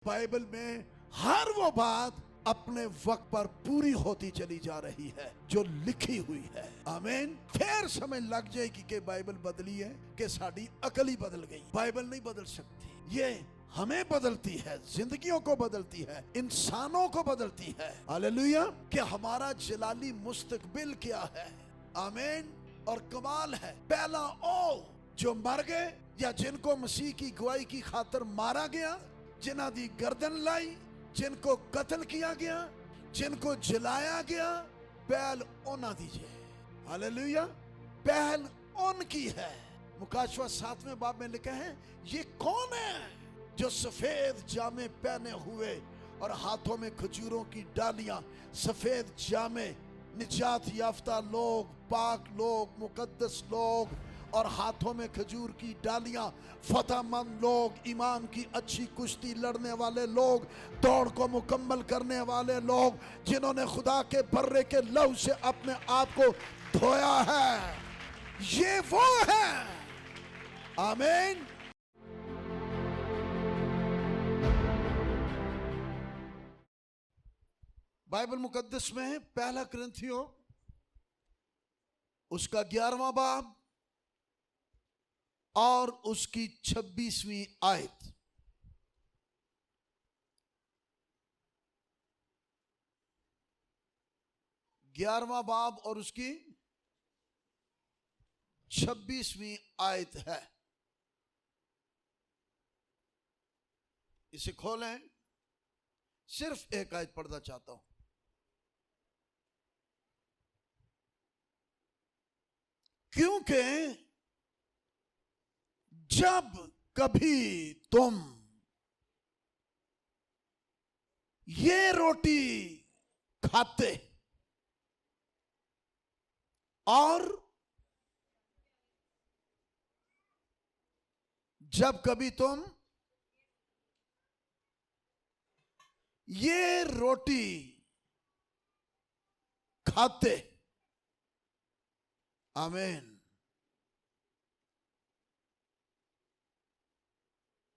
Bible में हर वो बात अपने वक्त पर पूरी होती चली जा रही है जो लिखी हुई है। आमीन। फिर समझ लग जाएगी कि बाइबल बदली है कि साड़ी अकल ही बदल गई। बाइबल नहीं बदल सकती, ये हमें बदलती है, जिंदगियों को बदलती है, इंसानों को बदलती है। हालेलुया। कि हमारा जलाली मुस्तकबिल क्या है। आमीन। और कमाल है, पहला ओ जो मर गए या जिनको मसीह की गवाही की खातिर मारा गया, जिन्हां दी गर्दन लाई, जिनको कत्ल किया गया, जिनको जलाया गया, पहल उन्हां दीजिए। हालेलुया। पहल उनकी है। मुकाशवा 7वें बाब में लिखा है, ये कौन है जो सफेद जामे पहने हुए और हाथों में खजूरों की डालियां। सफेद जामे निजात याफ्ता लोग, पाक लोग, मुकद्दस लोग और हाथों में खजूर की डालियां, फतहमंद लोग, ईमान की अच्छी कुश्ती लड़ने वाले लोग, दौड़ को मुकम्मल करने वाले लोग, जिन्होंने खुदा के बर्रे के लहू से अपने आप को धोया है, ये वो है। आमीन। बाइबल मुकद्दस में पहला कुरिन्थियों उसका 11वां बाब और उसकी 26वीं आयत। ग्यारहवां बाब और उसकी 26वीं आयत है। इसे खोलें, सिर्फ एक आयत पढ़ना चाहता हूं। क्योंकि जब कभी तुम ये रोटी खाते और जब कभी तुम ये रोटी खाते। आमीन।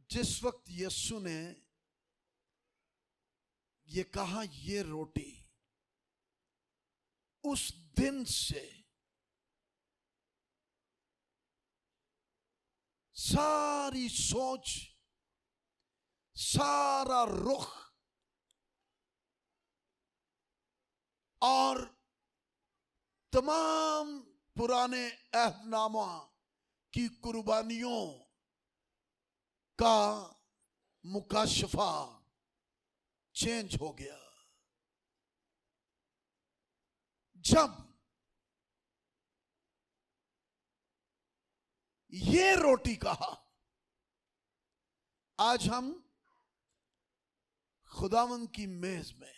जिस वक्त यीशु ने ये कहा ये रोटी, उस दिन से सारी सोच, सारा रुख और तमाम पुराने अहदनामा की कुर्बानियों का मुकाशफा चेंज हो गया। जब ये रोटी कहा, आज हम खुदावंद की मेज में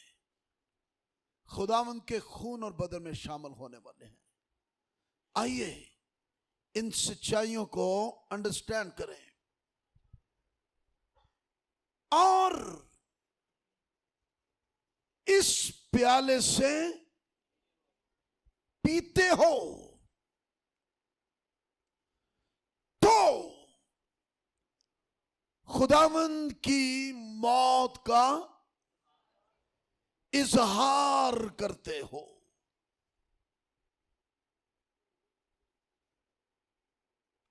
खुदावंद के खून और बदन में शामिल होने वाले हैं। आइए इन सच्चाइयों को अंडरस्टैंड करें। और इस प्याले से पीते हो तो खुदावंद की मौत का इजहार करते हो।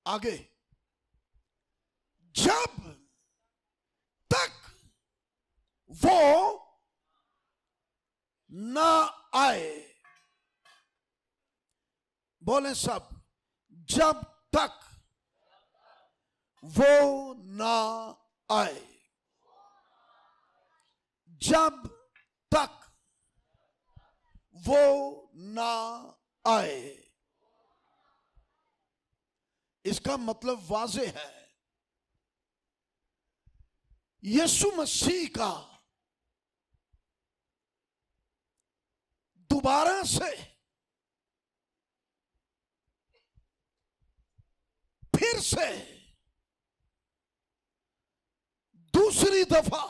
आगे, जब तक वो ना आए, बोले सब, जब तक वो ना आए, जब तक वो ना आए। इसका मतलब वाज़ेह है। यीशु मसीह का दोबारा से फिर से दूसरी दफा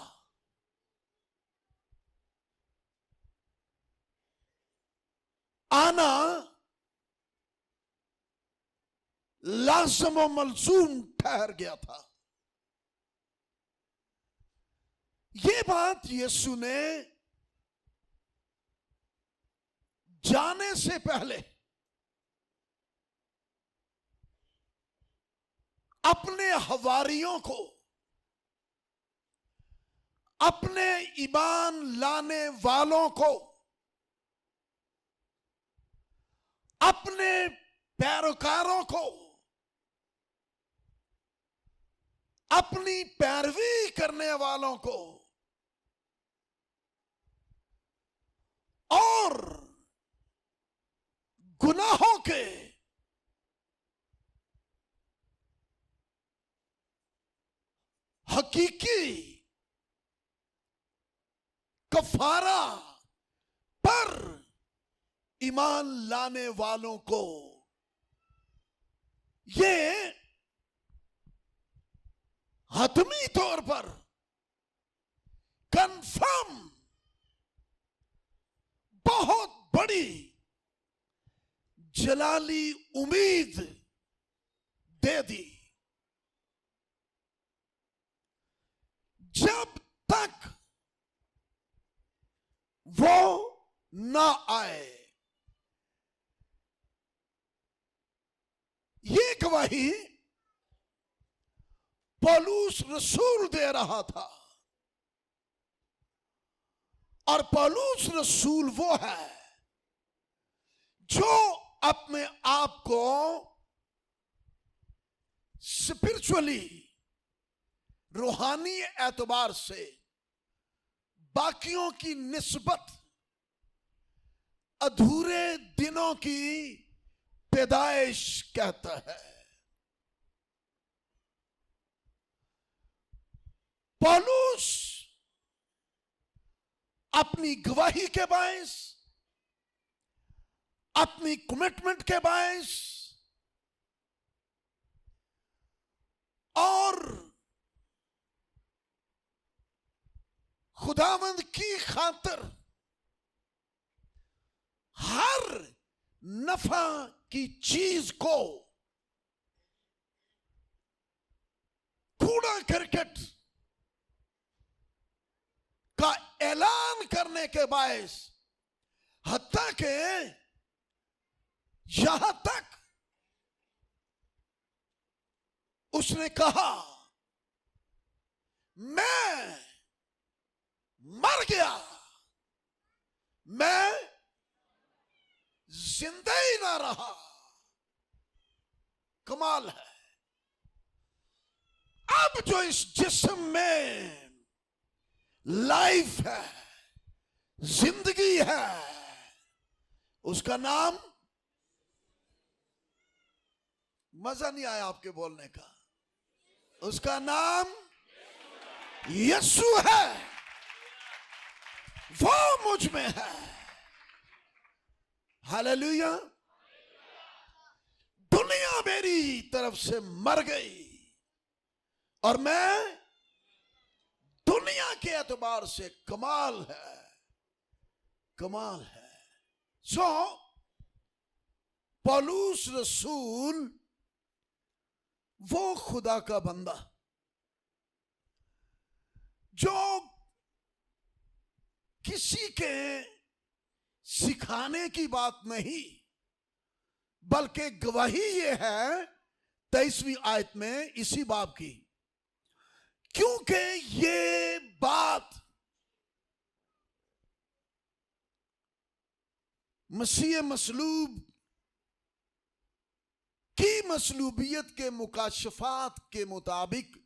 आना लाज़िम व मलज़ूम ठहर गया था। बात यीशु ने जाने से पहले अपने हवारियों को, अपने ईमान लाने वालों को, अपने पैरोकारों को, अपनी पैरवी करने वालों को और गुनाहों के हकीकी कफारा पर ईमान लाने वालों को ये हतमी तौर पर कंफर्म बहुत बड़ी जलाली उम्मीद दे दी। जब तक वो ना आए, ये गवाही पौलुस रसूल दे रहा था। और पौलुस रसूल वो है जो अपने आप को स्पिरिचुअली, रूहानी एतबार से बाकियों की निस्बत अधूरे दिनों की पैदाइश कहता है। पौलुस अपनी गवाही के बायस, अपनी कमिटमेंट के बायस और खुदावंद की खातिर हर नफा की चीज को कूड़ा करकट का ऐलान करने के बायस, हत्ता के यहां तक उसने कहा, मैं मर गया, मैं जिंदा ही ना रहा। कमाल है। अब जो इस जिस्म में लाइफ है, जिंदगी है, उसका नाम, मजा नहीं आया आपके बोलने का, उसका नाम यीशु है। वो मुझ में है। हालेलुया। दुनिया मेरी तरफ से मर गई और मैं दुनिया के एतबार से कमाल है, कमाल है। सो पौलुस रसूल वो खुदा का बंदा जो किसी के सिखाने की बात नहीं, बल्कि गवाही ये है 23वीं आयत में इसी बाब की, क्योंकि ये बात मसीह मसलूब की मसलूबियत के मुकाशफात के मुताबिक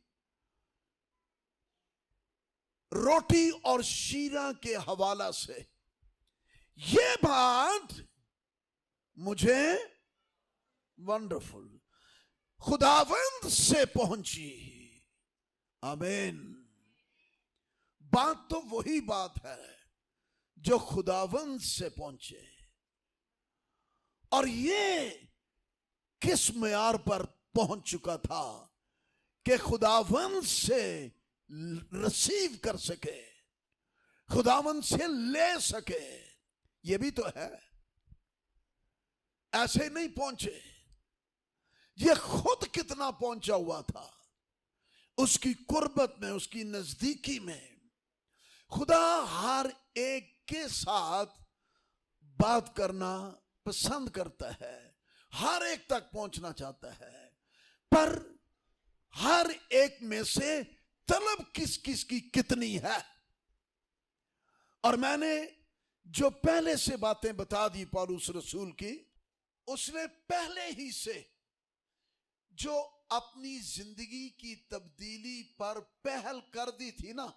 रोटी और शीरा के हवाला से ये बात मुझे वंडरफुल खुदावंद से पहुंची। आमीन। बात तो वही बात है जो खुदावंद से पहुंचे। और ये किस मेयार पर पहुंच चुका था कि खुदावंद से रिसीव कर सके, खुदावंद से ले सके। ये भी तो है, ऐसे नहीं पहुंचे। ये खुद कितना पहुंचा हुआ था उसकी कुर्बत में, उसकी नजदीकी में। खुदा हर एक के साथ बात करना पसंद करता है, हर एक तक पहुंचना चाहता है, पर हर एक में से तलब किस किस की कितनी है। और मैंने जो पहले से बातें बता दी पौलुस रसूल की, उसने पहले ही से जो अपनी जिंदगी की तब्दीली पर पहल कर दी थी ना,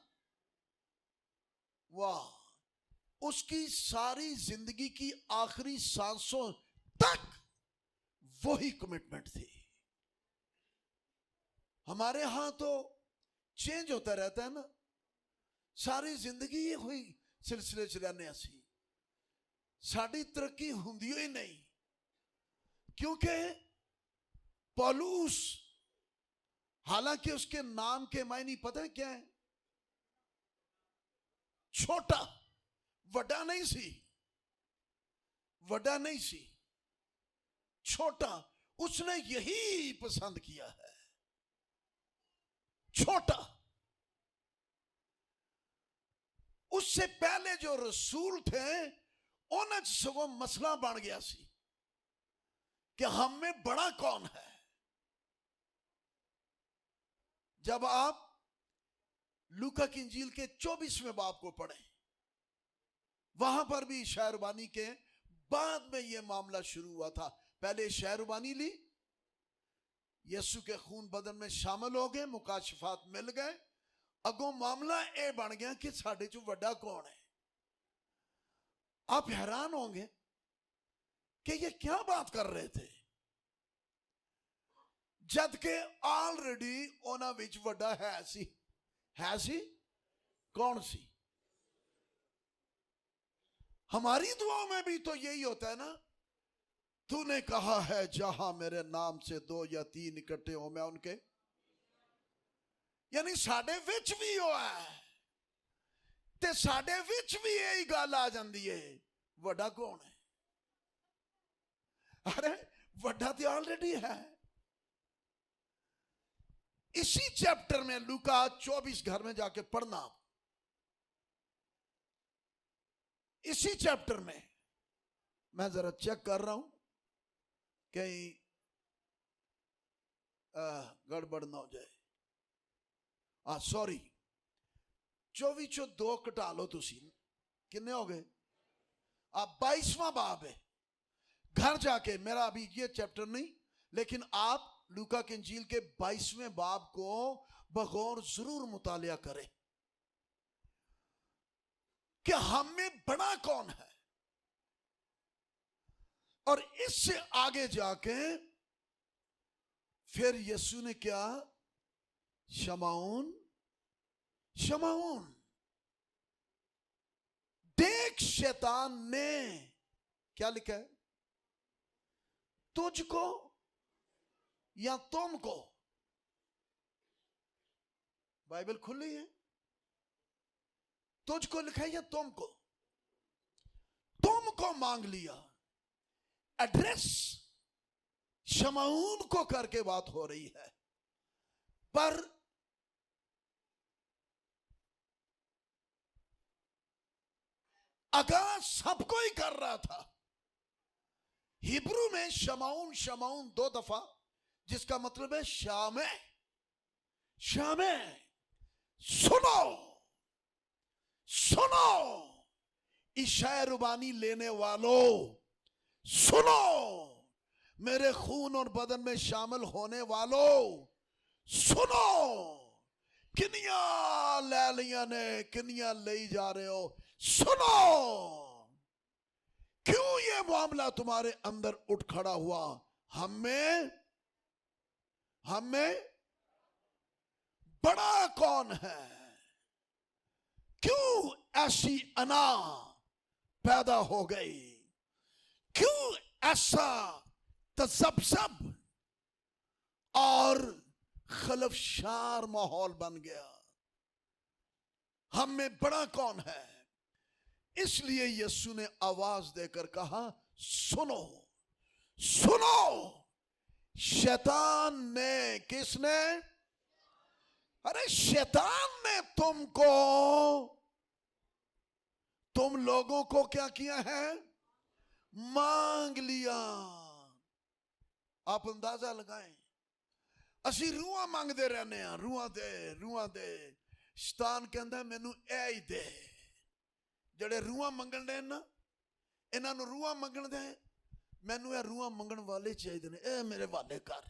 वाह, उसकी सारी जिंदगी की आखिरी सांसों तक वही कमिटमेंट थी। हमारे यहां तो चेंज होता रहता है ना, सारी जिंदगी ही हुई सिलसिले च रहने असी, साड़ी तरक्की हुंदी ही नहीं, क्योंकि पौलुस, हालांकि उसके नाम के मायने पता है क्या है? छोटा, वड्डा नहीं सी, वड्डा नहीं सी, छोटा। उसने यही पसंद किया है, छोटा। उससे पहले जो रसूल थे उन्हें सगों मसला बन गया सी कि हम में बड़ा कौन है। जब आप लूका की इंजील के 24वें बाब को पढ़ें, वहां पर भी शायरबानी के बाद में यह मामला शुरू हुआ था। पहले शायरबानी ली, यीशु के खून बदन में शामिल हो गए, मुकाशफात मिल गए, अगों मामला ए बन गया कि साढ़े चो वड्डा कौन है। आप हैरान होंगे कि ये क्या बात कर रहे थे, जद के ऑलरेडी उन्हां विच वड्डा है सी कौन सी? हमारी दुआओं में भी तो यही होता है ना, तूने कहा है जहां मेरे नाम से 2 या 3 इकट्ठे हो मैं उनके, यानी साडे विच भी हो है ते साडे विच भी यही गल आ जाती है, वड्डा कौन है? अरे वड्डा तो ऑलरेडी है। इसी चैप्टर में लूका 24 घर में जाके पढ़ना, इसी चैप्टर में मैं जरा चेक कर रहा हूं कहीं गड़बड़ ना हो जाए। सॉरी, 24 चो 2 घटा लो, तुसी कितने हो गए? 22वां बाब है। घर जाके, मेरा अभी ये चैप्टर नहीं, लेकिन आप लूका की इंजील के 22वें बाब को बगौर जरूर मुतालिया करें कि हम में बड़ा कौन है। और इससे आगे जाके फिर यीशु ने क्या, शमाउन शमाउन, देख शैतान ने क्या लिखा है, तुझको या तुमको, बाइबल खुली है, तुझको लिखा है या तुमको मांग लिया। एड्रेस शमाउन को करके बात हो रही है, पर आगाज सबको ही कर रहा था। हिब्रू में शमाउन शमाउन 2 दफा, जिसका मतलब है शामे शामे। सुनो सुनो, इशाए रुबानी लेने वालों सुनो, मेरे खून और बदन में शामिल होने वालों सुनो, किनिया ले लिया ने, किनिया ले जा रहे हो, सुनो, क्यों ये मामला तुम्हारे अंदर उठ खड़ा हुआ? हमें बड़ा कौन है? क्यों ऐसी अना पैदा हो गई? क्यों ऐसा तसब्सब और खलफशार माहौल बन गया? हम में बड़ा कौन है? इसलिए यीशु ने आवाज देकर कहा, सुनो सुनो, शैतान ने, किसने? अरे शैतान ने तुमको तुम लोगों को क्या किया है? मांग लिया। आप अंदाजा लगाएं, असी रूहां मांगते रहने हैं, रूहां दे रूहां दे। शैतान कहता मैनू ए ही दे। जड़े रूहां मंगण दे ना, इन्हां नूं रूहां मंगण दे, मैनू ए रूहां मंगण वाले चाहिए ने, ए मेरे वाले कर,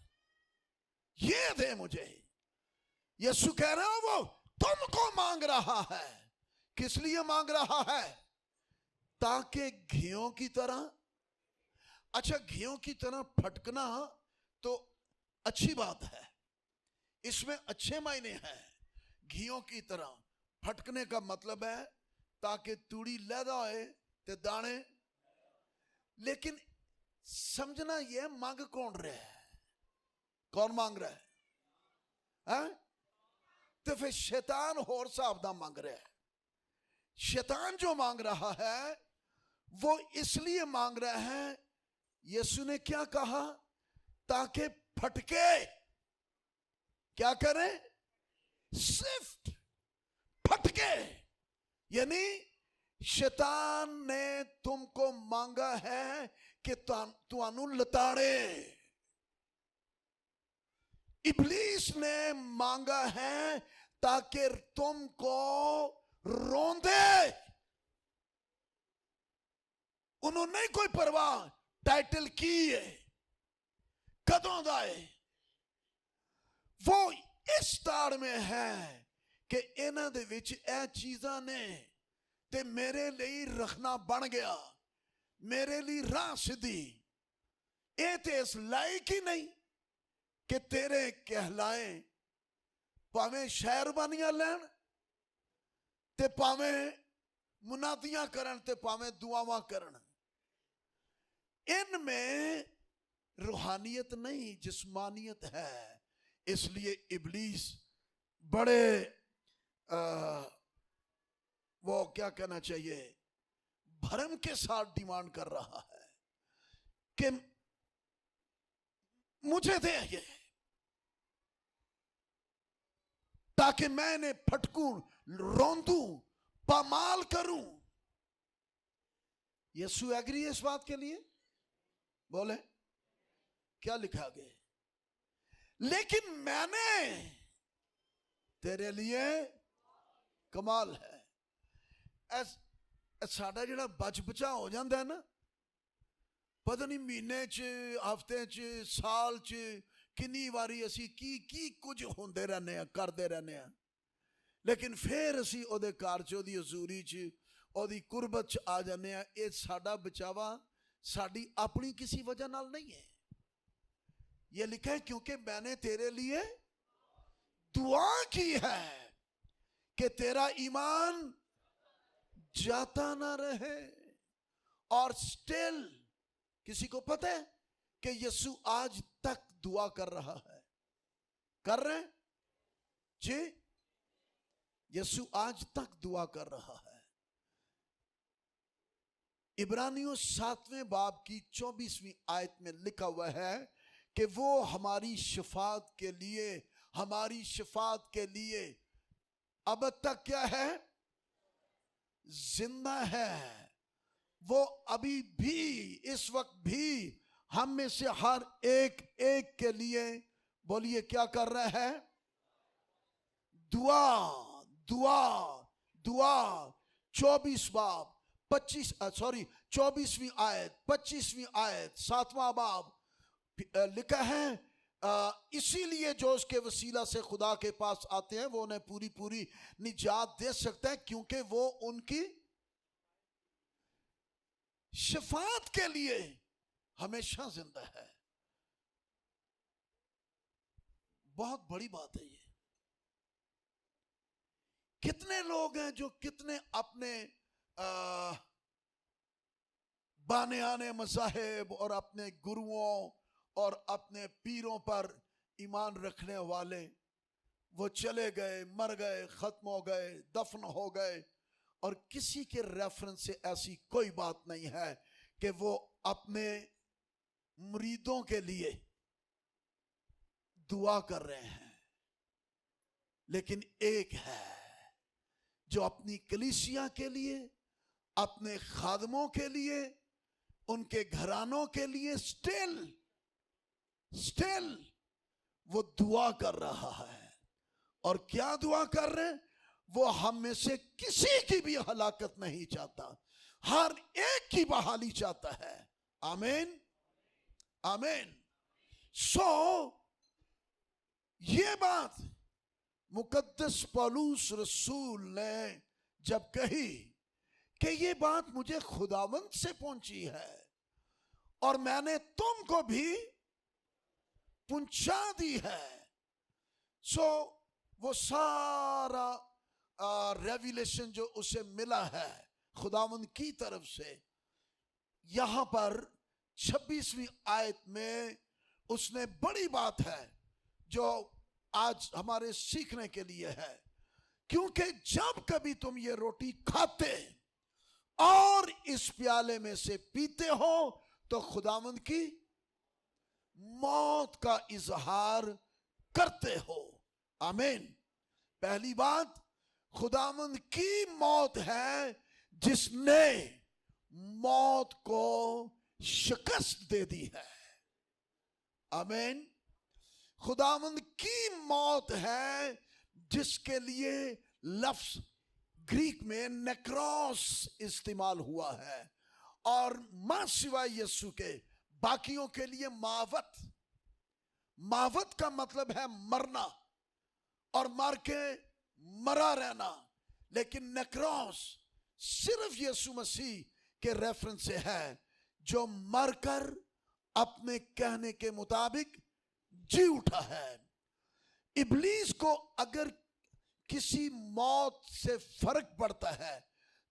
ये दे मुझे। यीशु कह रहा है वो तुमको मांग रहा है। किस लिए मांग रहा है? ताकि घियों की तरह, अच्छा घियों की तरह फटकना तो अच्छी बात है, इसमें अच्छे मायने हैं। घियों की तरह फटकने का मतलब है ताकि तूड़ी लैदा होए ते दाने। लेकिन समझना यह मांग कौन रहा है? कौन मांग रहा है? तो फिर शैतान होर हिसाब दा मांग रहा है। शैतान जो मांग रहा है वो इसलिए मांग रहा है, यीशु ने क्या कहा? ताकि फटके। क्या करे? सिर्फ फटके। यानी शैतान ने तुमको मांगा है कि तुहानू लताड़े। इब्लीस ने मांगा है ताकि तुमको रोंदे। उन्होंने कोई परवाह टाइटल की है कदों दा है, वो इस ताड़ में है कि इन्हां दे विच ए चीज़ां ने ते मेरे लिए रखना बन गया, मेरे लिए राह सीधी। ए ते इस लायक ही नहीं कि तेरे कहलाए, भावें शहरबानियां लैन ते भावें मुनादियां करन ते भावें दुआवां करन। इनमें रूहानियत नहीं, जिस्मानियत है। इसलिए इब्लीस बड़े वो क्या कहना चाहिए, भरम के साथ डिमांड कर रहा है कि मुझे दे ये, ताकि मैं इन्हें फटकूं, रोंदूं, पामाल करूं। यीशु एग्री है इस बात के लिए? बोले क्या लिखा गया? लेकिन मैंने तेरे लिए कमाल है। साडा जिहड़ा बच बचा हो जाता है ना, पता नहीं महीने च, हफ्ते च, साल च किन्नी वारी असी की कुछ होंदे रहने हैं, करते रहने हैं। लेकिन फिर असी ओदे घर च, ओदी हजूरी च, ओदी कुर्बत च आ जाने हैं। ये साडा बचावा साडी अपनी किसी वजह नाल नहीं है। ये लिखा है क्योंकि मैंने तेरे लिए दुआ की है कि तेरा ईमान जाता ना रहे। और स्टिल किसी को पता है कि यीशु आज तक दुआ कर रहा है? कर रहे हैं जी? यीशु आज तक दुआ कर रहा है। इब्रानियों 7वें बाब की 24वीं आयत में लिखा हुआ है कि वो हमारी शफात के लिए, हमारी शफात के लिए अब तक क्या है? जिंदा है। वो अभी भी, इस वक्त भी हम में से हर एक एक के लिए, बोलिए क्या कर रहा है? दुआ, दुआ, दुआ। 24 बाब 24वीं आयत, 25वीं आयत, 7वां बाब लिखा है, इसीलिए जो उसके वसीला से खुदा के पास आते हैं वो उन्हें पूरी पूरी निजात दे सकता है, क्योंकि वो उनकी शफात के लिए हमेशा जिंदा है। बहुत बड़ी बात है ये। कितने लोग हैं जो कितने अपने बानियाने मज़ाहिब और अपने गुरुओं और अपने पीरों पर ईमान रखने वाले, वो चले गए, मर गए, खत्म हो गए, दफन हो गए, और किसी के रेफरेंस से ऐसी कोई बात नहीं है कि वो अपने मुरीदों के लिए दुआ कर रहे हैं। लेकिन एक है जो अपनी कलीसिया के लिए अपने खादमों के लिए, उनके घरानों के लिए स्टिल वो दुआ कर रहा है। और क्या दुआ कर रहे हैं? वो हम में से किसी की भी हलाकत नहीं चाहता, हर एक की बहाली चाहता है। आमीन, आमीन। सो ये बात मुकद्दस पौलुस रसूल ने जब कही कि ये बात मुझे खुदावंद से पहुंची है और मैंने तुमको भी पहुंचा दी है, सो वो सारा रेविलेशन जो उसे मिला है खुदावंद की तरफ से, यहां पर 26वीं आयत में उसने बड़ी बात है जो आज हमारे सीखने के लिए है। क्योंकि जब कभी तुम ये रोटी खाते और इस प्याले में से पीते हो तो खुदावंद की मौत का इजहार करते हो। आमीन। पहली बात, खुदावंद की मौत है जिसने मौत को शिकस्त दे दी है। आमीन। खुदावंद की मौत है जिसके लिए लफ्ज ग्रीक में नेक्रोस इस्तेमाल हुआ है, और मां सिवाय यीशु के बाकियों के लिए मावत। मावत का मतलब है मरना और मर के मरा रहना, लेकिन नेक्रोस सिर्फ यीशु मसीह के रेफरेंस से है जो मरकर अपने कहने के मुताबिक जी उठा है। इब्लीस को अगर किसी मौत से फर्क पड़ता है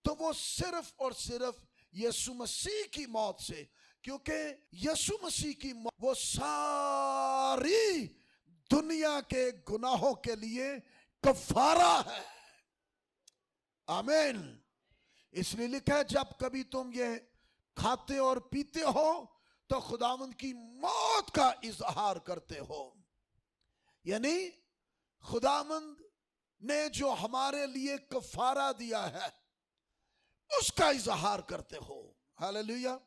तो वो सिर्फ और सिर्फ यीशु मसीह की मौत से, क्योंकि यीशु मसीह की मौत वो सारी दुनिया के गुनाहों के लिए कफारा है। आमीन। इसलिए लिखा है जब कभी तुम ये खाते और पीते हो तो खुदावंद की मौत का इजहार करते हो, यानी खुदावंद ने जो हमारे लिए कफारा दिया है उसका इजहार करते हो। हालेलुया।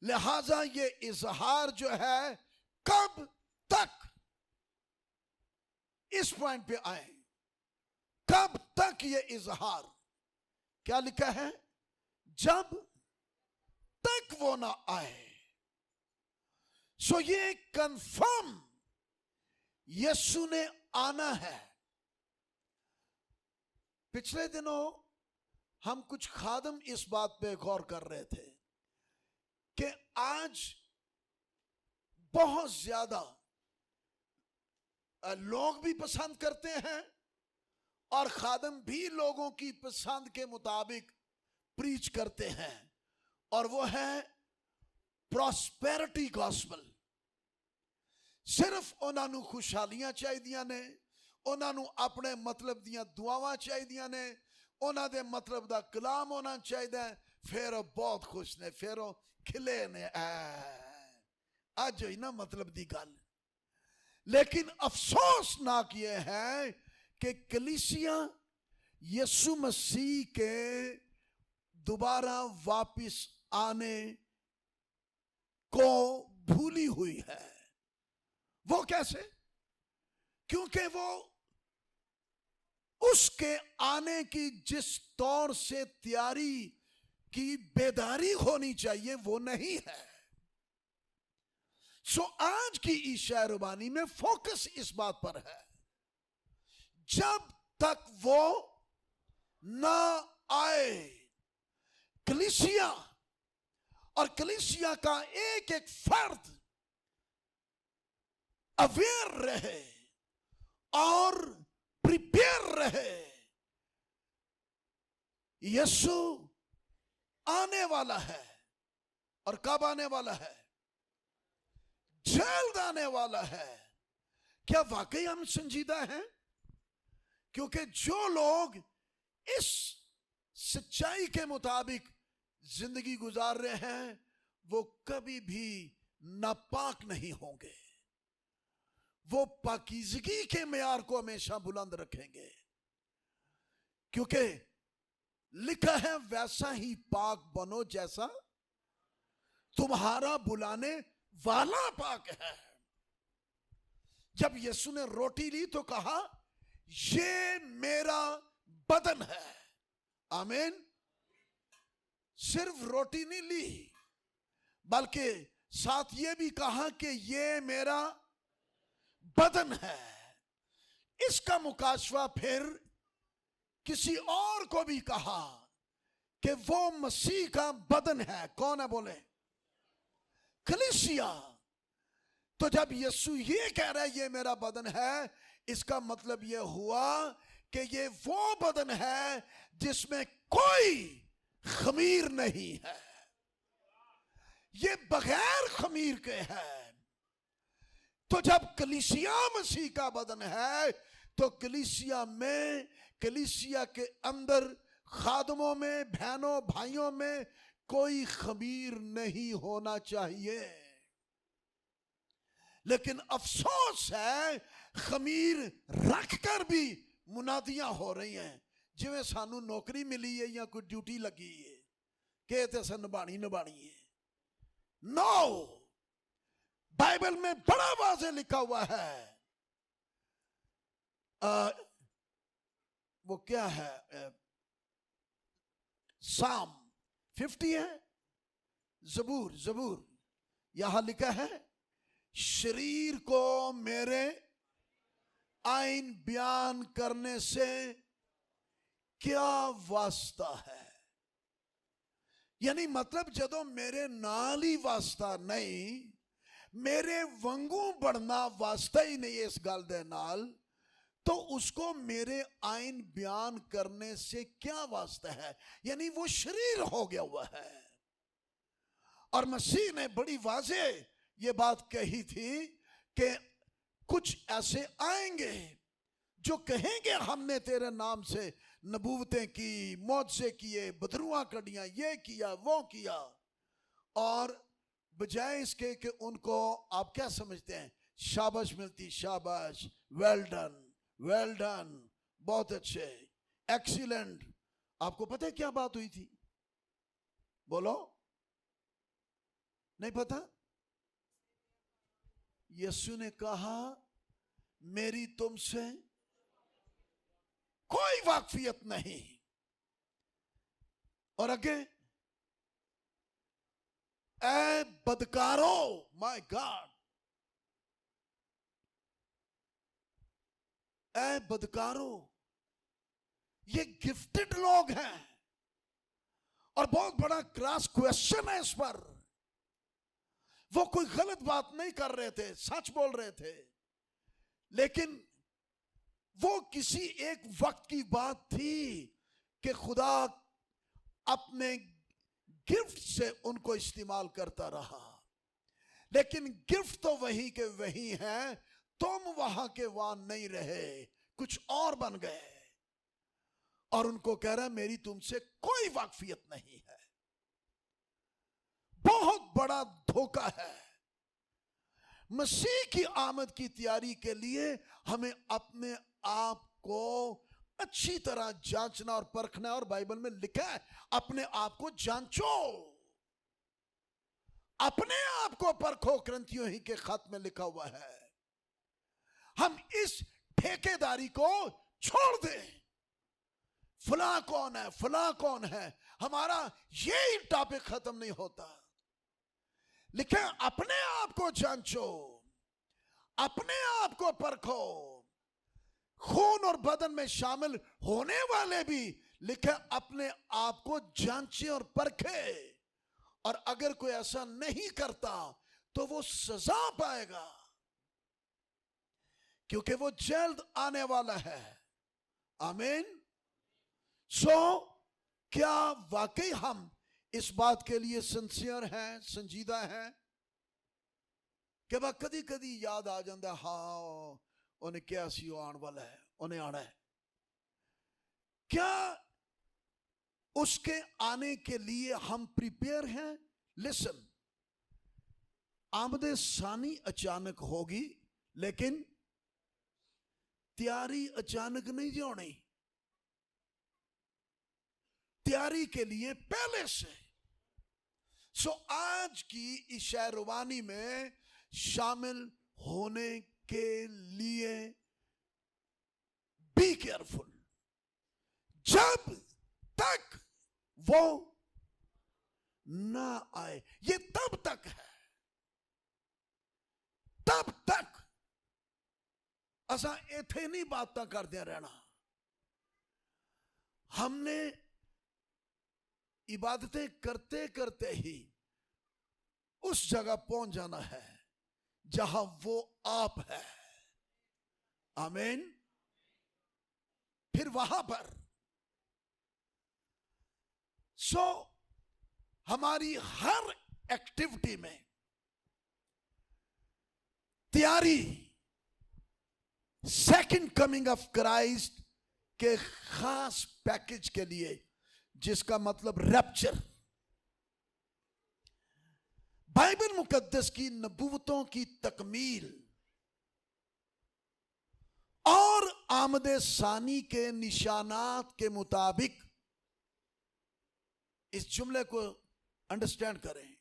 लिहाजा ये इजहार जो है, कब तक, इस पॉइंट पे आए, कब तक ये इजहार, क्या लिखा है? जब तक वो ना आए। सो ये कंफर्म यीशु ने आना है। पिछले दिनों हम कुछ खादम इस बात पे गौर कर रहे थे कि आज बहुत ज्यादा लोग भी पसंद करते हैं और खादम भी लोगों की पसंद के मुताबिक प्रीच करते हैं, और वो है प्रॉस्पेरिटी गॉस्पल। सिर्फ उन्होंने खुशहालियां चाहिए ने, उन्होंने अपने मतलब दियां दुआवां चाहिए ने, उन्होंने मतलब दा कलाम होना चाहिए, फिर बहुत खुश ने, फिर खिले ने, अज ही ना मतलब दी गल। लेकिन अफसोसनाक ये है कि कलीसिया यीशु मसीह के दोबारा वापिस आने को भूली हुई है। वो कैसे? क्योंकि वो उसके आने की जिस तौर से तैयारी की बेदारी होनी चाहिए वो नहीं है। सो आज की ईशा रुबानी में फोकस इस बात पर है, जब तक वो ना आए कलीसिया और कलीसिया का एक एक फर्द अवेयर रहे और प्रिपेयर रहे। यीशु आने वाला है, और कब आने वाला है? जल्द आने वाला है। क्या वाकई हम संजीदा हैं? क्योंकि जो लोग इस सच्चाई के मुताबिक जिंदगी गुजार रहे हैं वो कभी भी नापाक नहीं होंगे, वो पाकीज़गी के मेयार को हमेशा बुलंद रखेंगे। क्योंकि लिखा है वैसा ही पाक बनो जैसा तुम्हारा बुलाने वाला पाक है। जब यीशु ने रोटी ली तो कहा ये मेरा बदन है। आमीन। सिर्फ रोटी नहीं ली, बल्कि साथ ये भी कहा कि ये मेरा बदन है। इसका मुकाशवा फिर किसी और को भी कहा कि वो मसीह का बदन है। कौन है बोले? कलीसिया। तो जब यीशु ये कह रहा है ये मेरा बदन है, इसका मतलब ये हुआ कि ये वो बदन है जिसमें कोई खमीर नहीं है, ये बगैर खमीर के है। तो जब कलीसिया मसीह का बदन है तो कलीसिया में, कलीसिया के अंदर खादमों में, बहनों भाइयों में कोई खमीर नहीं होना चाहिए। लेकिन अफसोस है खमीर रख कर भी मुनादियां हो रही हैं जिवें सानू नौकरी मिली है या कोई ड्यूटी लगी है कि ते अस निभानी है। नो, बाइबल में बड़ा वाज़े लिखा हुआ है। वो क्या है? साम 50 है, जबूर यहां लिखा है शरीर को मेरे आइन बयान करने से क्या वास्ता है। यानी मतलब जदों मेरे नाल ही वास्ता नहीं, मेरे वंगू बढ़ना वास्ता ही नहीं इस गल दे नाल, तो उसको मेरे आइन बयान करने से क्या वास्ता है। यानी वो शरीर हो गया हुआ है। और मसीह ने बड़ी वाजे ये बात कही थी कि कुछ ऐसे आएंगे जो कहेंगे हमने तेरे नाम से नबूवतें की, मौजज़े किए, बदरुआ कढ़ियां, ये किया वो किया, और बजाय इसके कि उनको आप क्या समझते हैं, शाबाश मिलती, शाबाश, वेल डन, बहुत अच्छे, एक्सीलेंट। आपको पता है क्या बात हुई थी? बोलो, नहीं पता? यीशु ने कहा मेरी तुमसे कोई वाकफियत नहीं। और आगे, ऐ बदकारो, माय गॉड, ऐ बदकारो, ये गिफ्टेड लोग हैं। और बहुत बड़ा क्रॉस क्वेश्चन है इस पर। वो कोई गलत बात नहीं कर रहे थे, सच बोल रहे थे, लेकिन वो किसी एक वक्त की बात थी कि खुदा अपने गिफ्ट से उनको इस्तेमाल करता रहा। लेकिन गिफ्ट तो वही के वही है, तुम वहां के वहां नहीं रहे, कुछ और बन गए। और उनको कह रहा मेरी तुमसे कोई वाकफियत नहीं है। बहुत बड़ा धोखा है। मसीह की आमद की तैयारी के लिए हमें अपने आप को अच्छी तरह जांचना और परखना है। और बाइबल में लिखा है अपने आप को जांचो, अपने आप को परखो, क्रंथियों ही के खत में लिखा हुआ है। हम इस ठेकेदारी को छोड़ दें, फला कौन है, हमारा यही टॉपिक खत्म नहीं होता। लिखे अपने आप को जांचो, अपने आप को परखो। खून और बदन में शामिल होने वाले भी लिखे अपने आप को जांचे और परखे। और अगर कोई ऐसा नहीं करता तो वो सजा पाएगा, क्योंकि वो जल्द आने वाला है। आमीन। क्या वाकई हम इस बात के लिए सिंसियर हैं, संजीदा हैं कि वह कदी कदी याद आ जाता, हाँ उन्हें क्या सी आने वाला है, उन्हें आना है। क्या उसके आने के लिए हम प्रिपेयर हैं? लिसन, आमदे सानी अचानक होगी, लेकिन तैयारी अचानक नहीं होनी। तैयारी के लिए पहले से। सो आज की इस शहरवानी में शामिल होने के लिए बी केयरफुल। जब तक वो ना आए, ये तब तक है, तब तक असा इथे नहीं बातें करते रहना। हमने इबादतें करते करते ही उस जगह पहुंच जाना है जहां वो आप है। आमीन। फिर वहां पर हमारी हर एक्टिविटी में तैयारी सेकंड कमिंग ऑफ क्राइस्ट के खास पैकेज के लिए, जिसका मतलब रैप्चर। बाइबल मुकद्दस की नबूवतों की तकमील और आमदे सानी के निशानात के मुताबिक, इस जुमले को अंडरस्टैंड करें,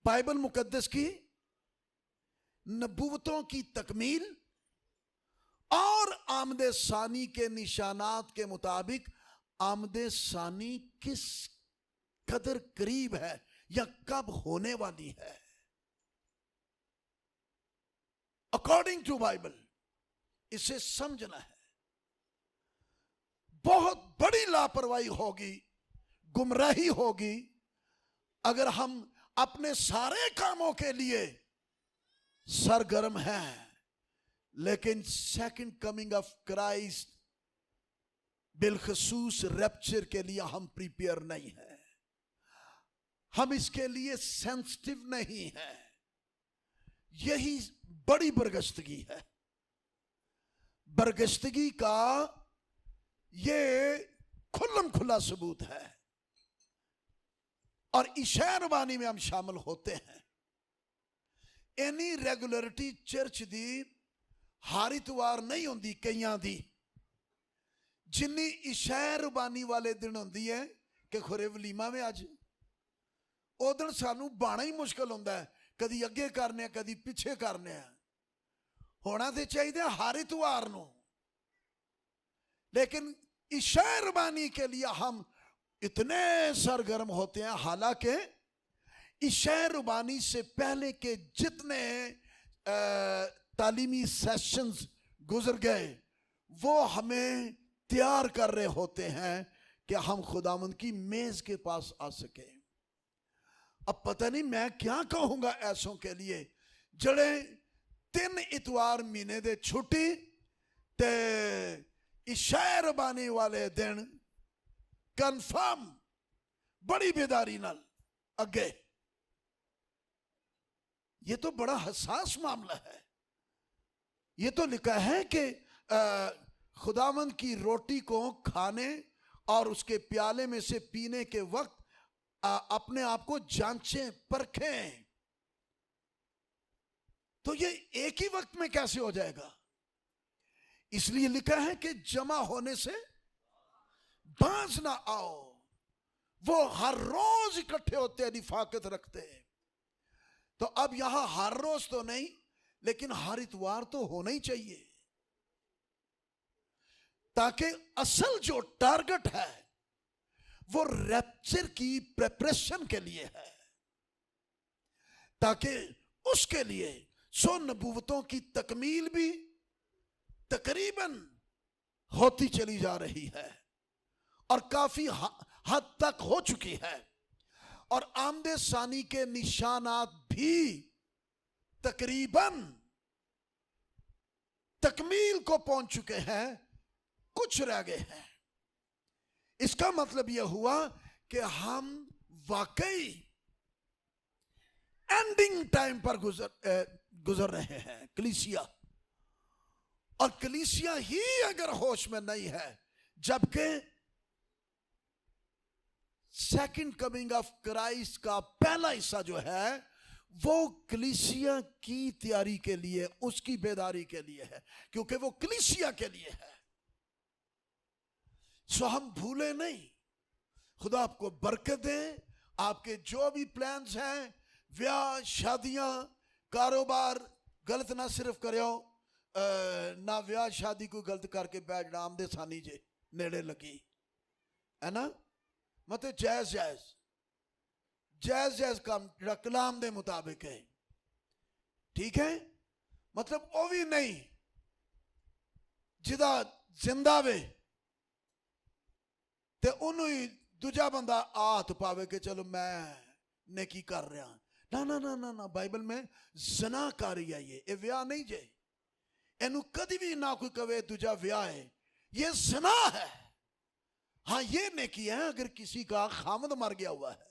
बाइबल मुकद्दस की नबूवतों की तकमील और आमदे सानी के निशानात के मुताबिक आमदे सानी किस कदर करीब है या कब होने वाली है, अकॉर्डिंग टू बाइबल इसे समझना है। बहुत बड़ी लापरवाही होगी, गुमराही होगी, अगर हम अपने सारे कामों के लिए सरगर्म हैं लेकिन सेकंड कमिंग ऑफ क्राइस्ट बिलखसूस रैप्चर के लिए हम प्रिपेयर नहीं है, हम इसके लिए सेंसिटिव नहीं है। यही बड़ी बरगश्तगी है। बरगश्तगी का ये खुल्लम खुला सबूत है। और इशारवानी में हम शामिल होते हैं। एनी रेगुलरिटी चर्च दी हर इतवार नहीं होंदी, कईयां दी जिन्नी इशारवानी वाले दिन होंदी है कि खुरे वलीमा में अज उस दिन सानू बाना ही मुश्किल होंदा है, कदी अगे करने कदी पिछे करने। होना तो चाहिए हर इतवार नूं, लेकिन इशारवानी के लिए हम इतने सरगर्म होते हैं। हालांकि इशारवानी से पहले के जितने तालीमी सेशंस गुजर गए वो हमें तैयार कर रहे होते हैं कि हम खुदावंद की मेज के पास आ सके। अब पता नहीं मैं क्या कहूंगा ऐसों के लिए जड़े 3 इतवार महीने दे छुट्टी ते इशारवानी वाले दिन कंफर्म बड़ी बेदारी नाल अगे। ये तो बड़ा हसास मामला है। ये तो लिखा है कि खुदावंद की रोटी को खाने और उसके प्याले में से पीने के वक्त अपने आप को जांचें, परखें। तो ये एक ही वक्त में कैसे हो जाएगा? इसलिए लिखा है कि जमा होने से बाज ना आओ। वो हर रोज इकट्ठे होते हैं, निफाकत रखते हैं। तो अब यहां हर रोज तो नहीं, लेकिन हर इतवार तो होना ही चाहिए, ताकि असल जो टारगेट है वो रैप्चर की प्रिपरेशन के लिए है, ताकि उसके लिए नबूवतों की तकमील भी तकरीबन होती चली जा रही है और काफी हद तक हो चुकी है। और आमदे सानी के निशानात भी तकरीबन तकमील को पहुंच चुके हैं, कुछ रह गए हैं। इसका मतलब यह हुआ कि हम वाकई एंडिंग टाइम पर गुजर रहे हैं। कलीसिया और कलीसिया ही अगर होश में नहीं है, जबकि सेकंड कमिंग ऑफ क्राइस्ट का पहला हिस्सा जो है वो कलीसिया की तैयारी के लिए, उसकी बेदारी के लिए है, क्योंकि वो कलीसिया के लिए है। सो हम भूले नहीं। खुदा आपको बरकत दे। आपके जो भी प्लान्स हैं, ब्याह, शादियां, कारोबार, गलत ना सिर्फ करो ना ब्याह शादी को गलत करके बैठ आमदे सानी जे नेड़े लगी है ना। मतलब जायज जायज जायज जायज काम कलाम दे मुताबिक है, ठीक है। मतलब वो भी नहीं जिदा जिंदा वे ते उन्हों ही दूजा बंदा हाथ पावे कि चलो मैं नेकी कर रहा। ना ना ना ना ना, बाइबल में ज़नाकारी है ये व्याह नहीं जे। इनू कभी भी ना कोई कवे दूजा व्याह है, ये ज़ना है। हाँ ये नेकी है अगर किसी का खामद मर गया हुआ है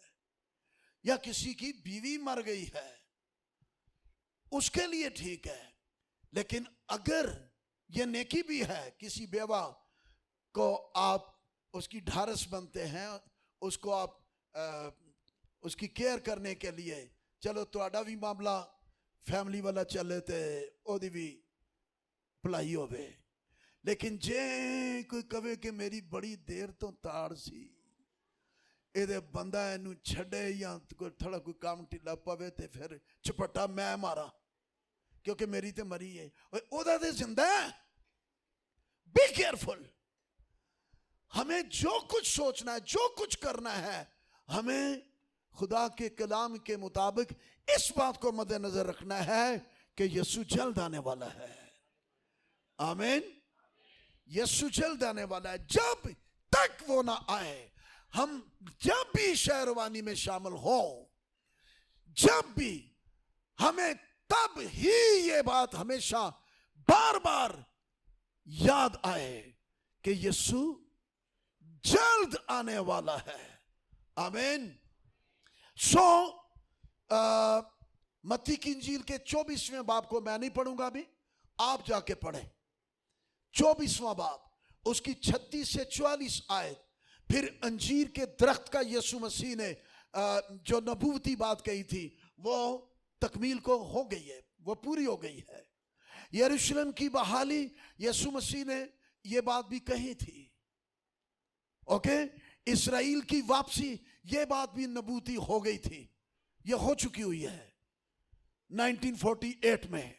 या किसी की बीवी मर गई है, उसके लिए ठीक है। लेकिन अगर ये नेकी भी है, किसी बेवा को आप उसकी ढारस बनते हैं, उसको आप उसकी केयर करने के लिए, चलो तुहाडा भी मामला फैमिली वाला चले ते ओदी भी भलाई होवे। लेकिन जे कोई कवे कि मेरी बड़ी देर तो ताड़ सी, ਇਹਦੇ ਬੰਦਾ ਇਹਨੂੰ ਛੱਡੇ ਜਾਂ ਕੋਈ ਥੋੜਾ ਕੋਈ ਕੰਮ ਢਿੱਲਾ ਪਵੇ ਤੇ ਫਿਰ ਚਪਟਾ मैं मारा क्योंकि मेरी तो मरी है, ओदा ते जिंदा है। Be careful. हमें जो कुछ सोचना है, जो कुछ करना है, हमें खुदा के कलाम के मुताबिक इस बात को मद्देनजर रखना है कि यीशु जल्द आने वाला है। आमीन। यीशु जल्द आने वाला है। जब तक वो ना आए, हम जब भी शेरवानी में शामिल हो, जब भी हमें तब ही ये बात हमेशा बार बार याद आए कि यीशु जल्द आने वाला है। आमीन। सो मत्ती की इंजील के 24वें बाब को मैं नहीं पढ़ूंगा अभी, आप जाके पढ़ें। 24वां बाब उसकी 36 से 44 आयत। फिर अंजीर के दरख्त का यीशु मसीह ने जो नबूवती बात कही थी वो तकमील को हो गई है, वो पूरी हो गई है। यरूशलेम की बहाली, यीशु मसीह ने ये बात भी कही थी। ओके। इस्राएल की वापसी, ये बात भी नबूती हो गई थी, ये हो चुकी हुई है 1948 में,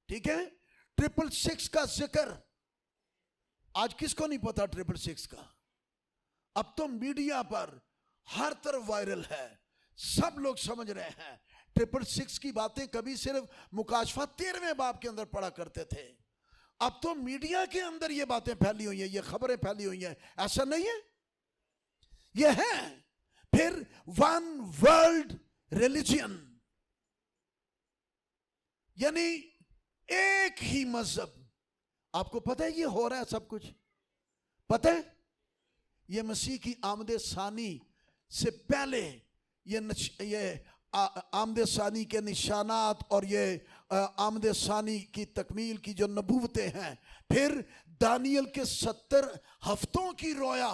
ठीक है। 666 का जिक्र आज किसको नहीं पता 666 का? अब तो मीडिया पर हर तरफ वायरल है, सब लोग समझ रहे हैं। 666 की बातें कभी सिर्फ मुकाशफा 13वें बाब के अंदर पढ़ा करते थे, अब तो मीडिया के अंदर ये बातें फैली हुई हैं, ये खबरें फैली हुई हैं। ऐसा नहीं है, ये है। फिर वन वर्ल्ड रिलीजन, यानी एक ही मजहब। आपको पता है ये हो रहा है, सब कुछ पता है। ये मसीह की आमदे सानी से पहले ये आमदे सानी के निशानात और ये आमदे सानी की तकमील की जो नबूवतें हैं। फिर दानियल के 70 हफ्तों की रोया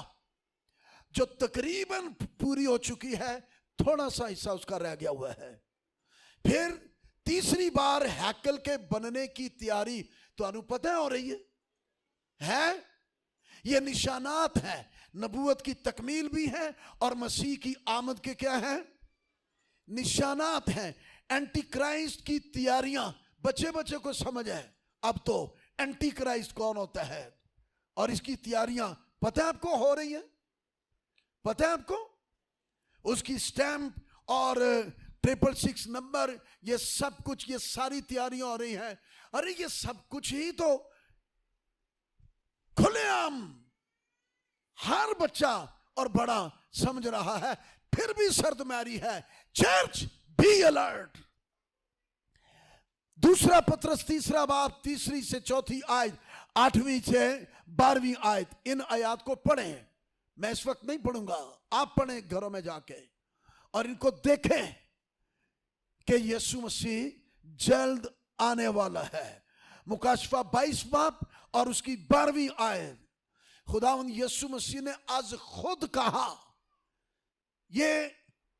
जो तकरीबन पूरी हो चुकी है, थोड़ा सा हिस्सा उसका रह गया हुआ है। फिर तीसरी बार हैकल के बनने की तैयारी तो पता है हो रही है? ये निशानात हैं, नबूवत की तकमील भी है और मसीह की आमद के क्या है? निशानात हैं। एंटी क्राइस्ट की तैयारियां बच्चे बच्चे को समझ है अब तो एंटी क्राइस्ट कौन होता है और इसकी तैयारियां पता है आपको हो रही है, पता है आपको? उसकी स्टैंप और 666 नंबर, ये सब कुछ, ये सारी तैयारियां हो रही हैं। अरे ये सब कुछ ही तो खुलेआम हर बच्चा और बड़ा समझ रहा है, फिर भी सर्दमैरी है। Church be alert. दूसरा पत्रस 3 बाब 3 से 4 आयत, 8वीं से 12वीं आयत, इन आयत को पढ़ें। मैं इस वक्त नहीं पढ़ूंगा, आप पढ़ें घरों में जाके और इनको देखें कि यीशु मसीह जल्द आने वाला है। मुकाशफा 22 बाब और उसकी 12वीं आयत, खुदावंद यीशु मसीह ने आज खुद कहा, ये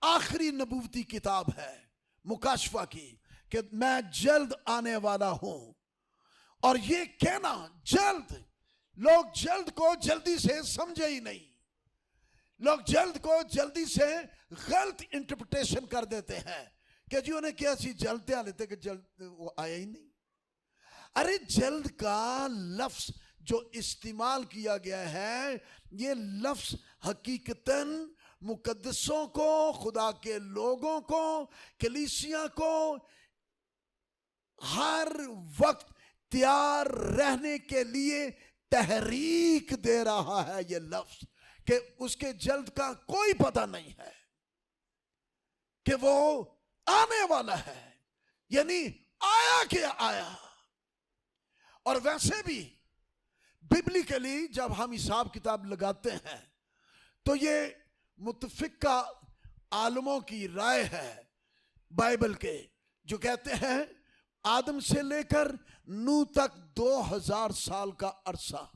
आखिरी नबूवती किताब है मुकाशफा की, कि मैं जल्द आने वाला हूं। और ये कहना जल्द लोग जल्द को जल्दी से समझे ही नहीं, लोग जल्द को जल्दी से गलत इंटरप्रिटेशन कर देते हैं कि जी उन्हें क्या सी जल्द आ लेते कि जल्द वो आया ही नहीं। अरे जल्द का लफ्ज जो इस्तेमाल किया गया है, ये लफ्ज हकीकतन मुकद्दसों को, खुदा के लोगों को, कलीसिया को हर वक्त तैयार रहने के लिए तहरीक दे रहा है। ये लफ्ज कि उसके जल्द का कोई पता नहीं है कि वो आने वाला है, यानी आया कि आया। और वैसे भी बिब्लिकली जब हम हिसाब किताब लगाते हैं तो ये मुतफिका आलमों की राय है बाइबल के, जो कहते हैं आदम से लेकर नूह तक 2000 साल का अरसा,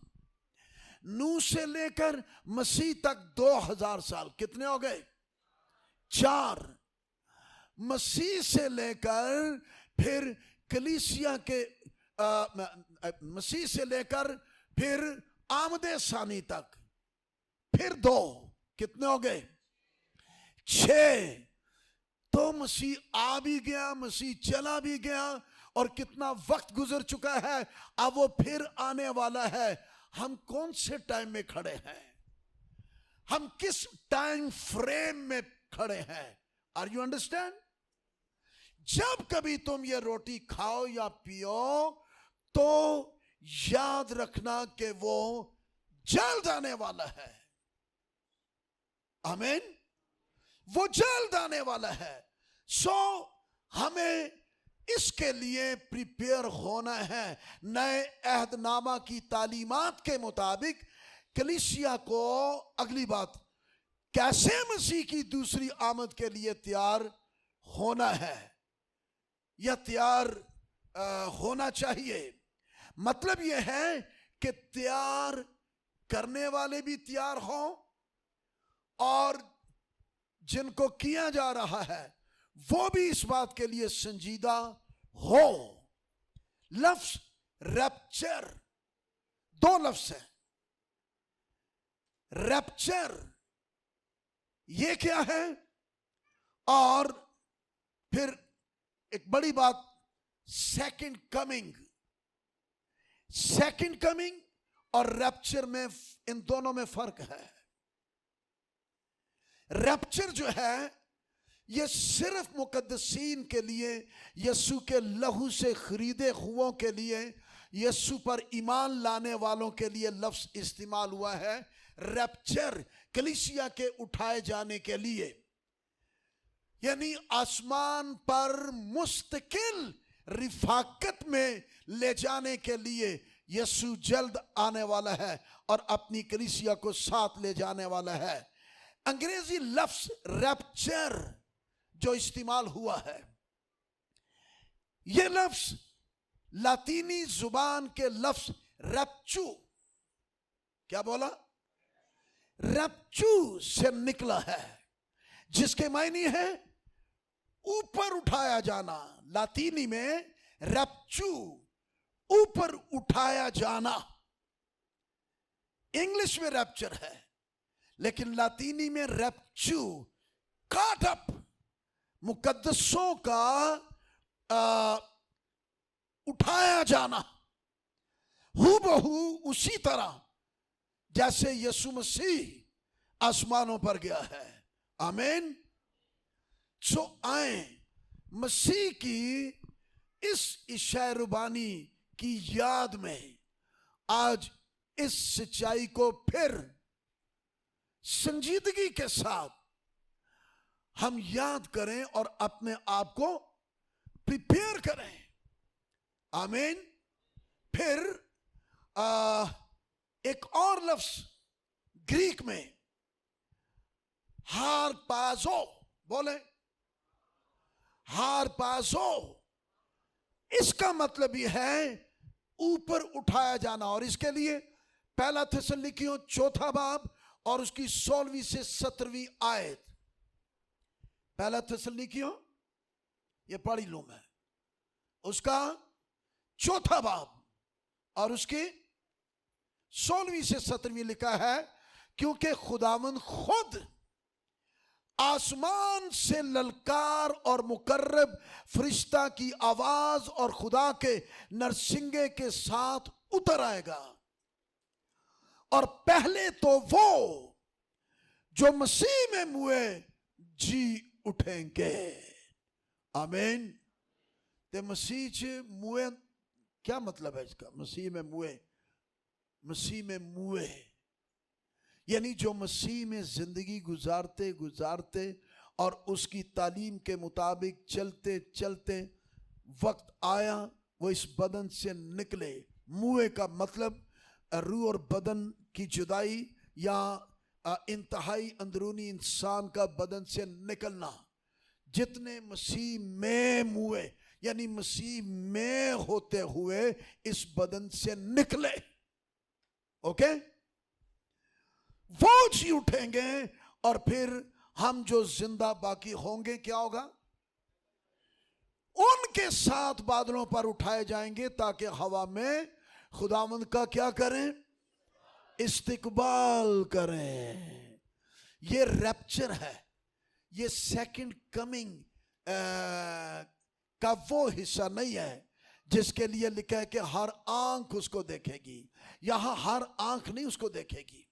नूह से लेकर मसीह तक 2000 साल, कितने हो गए? 4। मसीह से लेकर फिर कलीसिया के मसीह से लेकर फिर आमदे सानी तक, फिर 2, कितने हो गए? 6। तो मसीह आ भी गया, मसीह चला भी गया, और कितना वक्त गुजर चुका है, अब वो फिर आने वाला है। हम कौन से टाइम में खड़े हैं? हम किस टाइम फ्रेम में खड़े हैं? Are you understand? जब कभी तुम ये रोटी खाओ या पियो तो याद रखना कि वो जल्द आने वाला है। आमीन। वो जल्द आने वाला है। सो हमें इसके लिए प्रिपेयर होना है। नए अहदनामा की तालीमात के मुताबिक कलीसिया को अगली बात कैसे मसीह की दूसरी आमद के लिए तैयार होना है या तैयार होना चाहिए। मतलब यह है कि तैयार करने वाले भी तैयार हों और जिनको किया जा रहा है वो भी इस बात के लिए संजीदा हो। लफ्ज रैप्चर, 2 लफ्ज हैं। रैप्चर ये क्या है, और फिर एक बड़ी बात सेकंड कमिंग। सेकंड कमिंग और रैप्चर में, इन दोनों में फर्क है। रैप्चर जो है ये सिर्फ मुकद्दसीन के लिए, यीशु के लहू से खरीदे हुओं के लिए, यीशु पर ईमान लाने वालों के लिए लफ्ज इस्तेमाल हुआ है। रैप्चर कलीसिया के उठाए जाने के लिए, यानी आसमान पर मुस्तकिल रिफाकत में ले जाने के लिए यीशु जल्द आने वाला है और अपनी कलीसिया को साथ ले जाने वाला है। अंग्रेजी लफ्ज रैप्चर जो इस्तेमाल हुआ है, यह लफ्ज लातीनी जुबान के लफ्ज रैप्चू, क्या बोला? रैप्चू से निकला है, जिसके मायने है ऊपर उठाया जाना। लातीनी में रैप्चू ऊपर उठाया जाना। इंग्लिश में रैप्चर है, लेकिन लातीनी में रैप्चू काट अप, मुकद्दसों का उठाया जाना। हूबहू उसी तरह जैसे यीशु मसीह आसमानों पर गया है। आमीन। सो आए मसीह की इस इशा रुबानी की याद में आज इस सच्चाई को फिर संजीदगी के साथ हम याद करें और अपने आप को प्रिपेयर करें। आमीन। फिर एक और लफ्ज ग्रीक में हारपाजो, बोले हारपाजो, इसका मतलब यह है ऊपर उठाया जाना। और इसके लिए पहला थिस्सलुनीकियों 4 बाब और उसकी 16वीं से 17वीं आयत। पहला थिस्सलुनीकियों, ये पढ़ी लूं मैं, उसका 4 बाब और उसकी 16वीं से 17वीं लिखा है, क्योंकि खुदावंद खुद आसमान से ललकार और मुकर्रब फरिश्ता की आवाज और खुदा के नरसिंगे के साथ उतर आएगा, और पहले तो वो जो मसीह में मुए जी उठेंगे। आमीन। ते मसीह च मुए क्या मतलब है इसका? मसीह में मुए, मसीह में मुए यानी जो मसीह में जिंदगी गुजारते गुजारते और उसकी तालीम के मुताबिक चलते चलते वक्त आया वो इस बदन से निकले। मुए का मतलब रूह और बदन की जुदाई या इंतहाई अंदरूनी इंसान का बदन से निकलना। जितने मसीह में मुए यानी मसीह में होते हुए इस बदन से निकले, ओके, वो जी उठेंगे, और फिर हम जो जिंदा बाकी होंगे क्या होगा? उनके साथ बादलों पर उठाए जाएंगे ताकि हवा में खुदावंद का क्या करें? इस्तिकबाल करें। ये रैप्चर है, ये सेकंड कमिंग का वो हिस्सा नहीं है जिसके लिए लिखा है कि हर आंख उसको देखेगी। यहां हर आंख नहीं उसको देखेगी,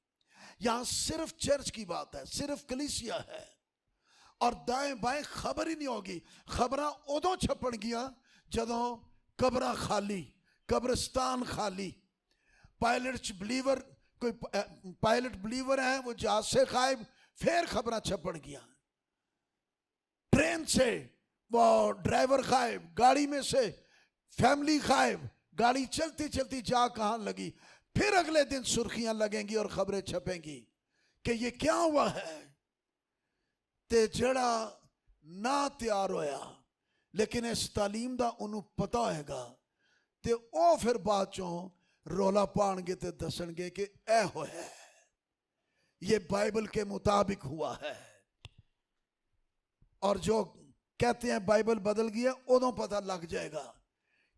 यहां सिर्फ चर्च की बात है, सिर्फ कलीसिया है, और दाएं बाएं खबर ही नहीं होगी। खबरां उदों छपन गिया जदों कब्रां खाली, कब्रिस्तान खाली। पायलट बिलीवर, कोई पायलट बिलीवर है वो जहाज से गायब, फिर खबरां छपन गिया। ट्रेन से वो ड्राइवर गायब, गाड़ी में से फैमिली गायब, गाड़ी चलती चलती जा कहां लगी, फिर अगले दिन सुर्खियां लगेंगी और खबरें छपेंगी कि ये क्या हुआ है। ते जड़ा ना तैयार होया लेकिन इस तालीम दा उन्होंने पता होएगा ते ओ फिर बाद चों रोला पाणगे ते दसणगे कि ऐ होया, ये बाइबल के मुताबिक हुआ है। और जो कहते हैं बाइबल बदल गया, उदों पता लग जाएगा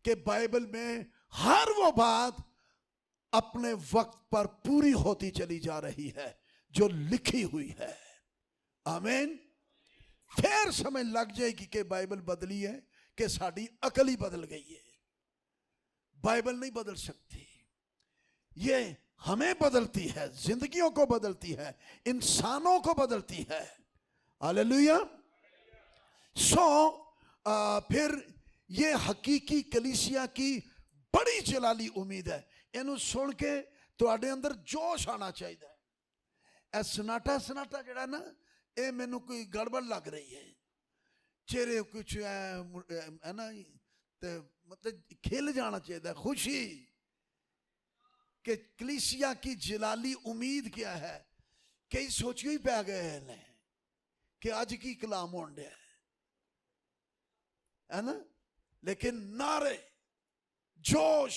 कि बाइबल में हर वो बात अपने वक्त पर पूरी होती चली जा रही है जो लिखी हुई है। आमीन। फिर समझ लग जाएगी कि बाइबल बदली है, कि साड़ी अकल ही बदल गई है। बाइबल नहीं बदल सकती, ये हमें बदलती है, जिंदगियों को बदलती है, इंसानों को बदलती है। हालेलुया। फिर ये हकीकी कलीसिया की बड़ी जलाली उम्मीद है। इन्हू सुन के तुहाडे अंदर जोश आना चाहिए। ए सनाटा सनाटा जड़ा ना, ये मैनू कोई गड़बड़ लग रही है, चेहरे कुछ है ना, ते मतलब खिल जाना चाहिए, खुशी कि कलीसिया की जलाली उम्मीद क्या है। कई सोचियो ही पै गए ने कि अज की कलाम होने दिया है ना, लेकिन नारे जोश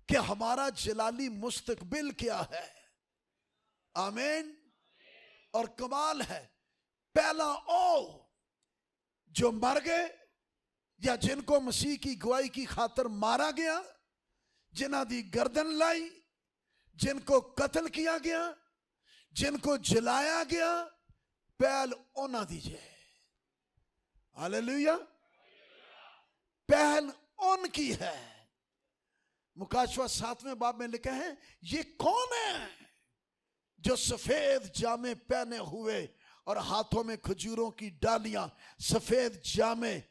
कि हमारा जलाली मुस्तकबिल क्या है। आमीन। और कमाल है, पहला ओ जो मर गए या जिनको मसीह की गवाही की खातर मारा गया, जिन्हां दी गर्दन लाई, जिनको कत्ल किया गया, जिनको जलाया गया, पहल उन्हां दी जे। हालेलुया। पहल उनकी है। मुकाशवा 7वें बाब में लिखा है, ये कौन है जो सफेद जामे पहने हुए और हाथों में खजूरों की डालियां। सफेद जामे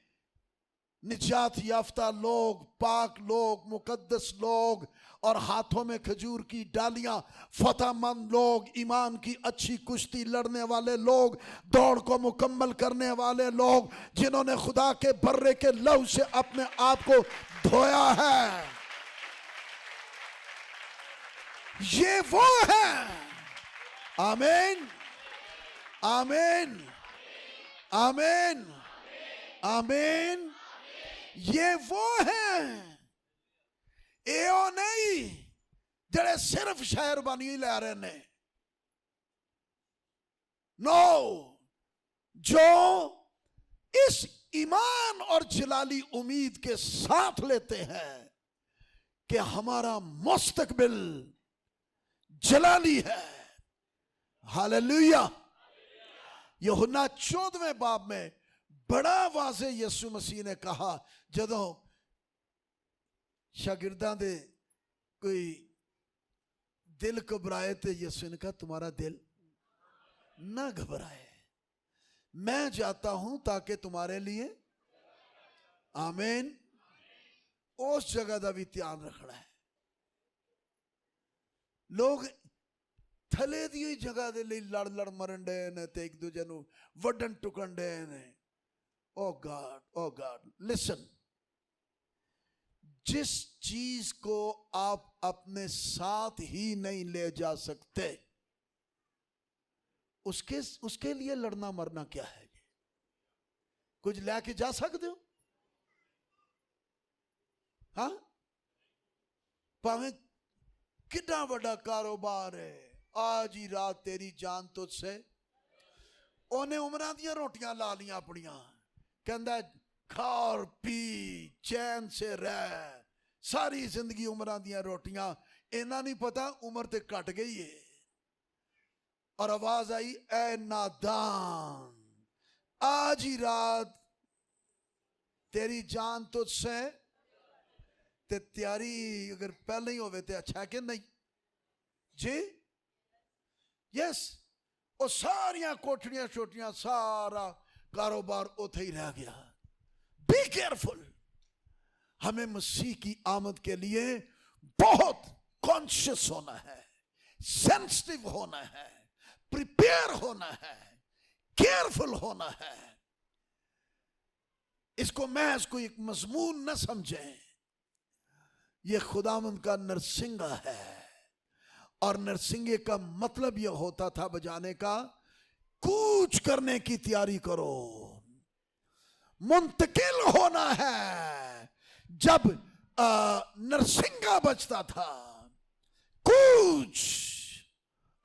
निजात याफ्ता लोग, पाक लोग, मुकद्दस लोग, और हाथों में खजूर की डालियां फतहमंद लोग, ईमान की अच्छी कुश्ती लड़ने वाले लोग, दौड़ को मुकम्मल करने वाले लोग, जिन्होंने खुदा के बर्रे के लहू से अपने आप को धोया है। ये वो है। आमीन, आमीन, आमीन, आमीन। ये वो है। एओ नहीं जड़े सिर्फ शायर बनी ही लै रहे ने। नो, जो इस ईमान और जलाली उम्मीद के साथ लेते हैं कि हमारा मुस्तकबिल जला ली है। हालेलुया। यूहन्ना 14वें बाब में बड़ा वाज़े यीशु मसीह ने कहा, जदों शागिर्दां दे कोई दिल घबराए तो यीशु ने कहा तुम्हारा दिल ना घबराए, मैं जाता हूं ताकि तुम्हारे लिए, आमीन, उस जगह का भी ध्यान रखना है। लोग थले दी जगह दे लिए लड़ लड़ मरन डे ने ते एक दूजे नूं वड्डन टुकन डे ने। ओ गॉड लिसन, जिस चीज को आप अपने साथ ही नहीं ले जा सकते उसके लिए लड़ना मरना क्या है? कुछ लेके जा सकते हो? हाँ, भावें कितना बड़ा कारोबार है, आज ही रात तेरी जान तुझसे, उन्हें उमरां दियां रोटियां ला लियां अपनियां, कहंदा खा और पी चैन से रह, सारी जिंदगी उमरां दियां रोटियां, इन्ना नहीं पता उम्र ते कट गई है। और आवाज आई, ए नादान, आज ही रात तेरी जान तुझसे, ते तैयारी अगर पहले ही होवे ते अच्छा कि नहीं जी? यस, वो सारियां कोठड़ियां छोटियां सारा कारोबार उथे ही रह गया। बी केयरफुल, हमें मसीह की आमद के लिए बहुत कॉन्शियस होना है, सेंसिटिव होना है, प्रिपेयर होना है, केयरफुल होना है। इसको महज कोई एक मजमून न समझें, यह खुदावंद का नरसिंगा है। और नरसिंगे का मतलब यह होता था बजाने का, कूच करने की तैयारी करो, मुंतकिल होना है। जब नरसिंगा बजता था, कूच,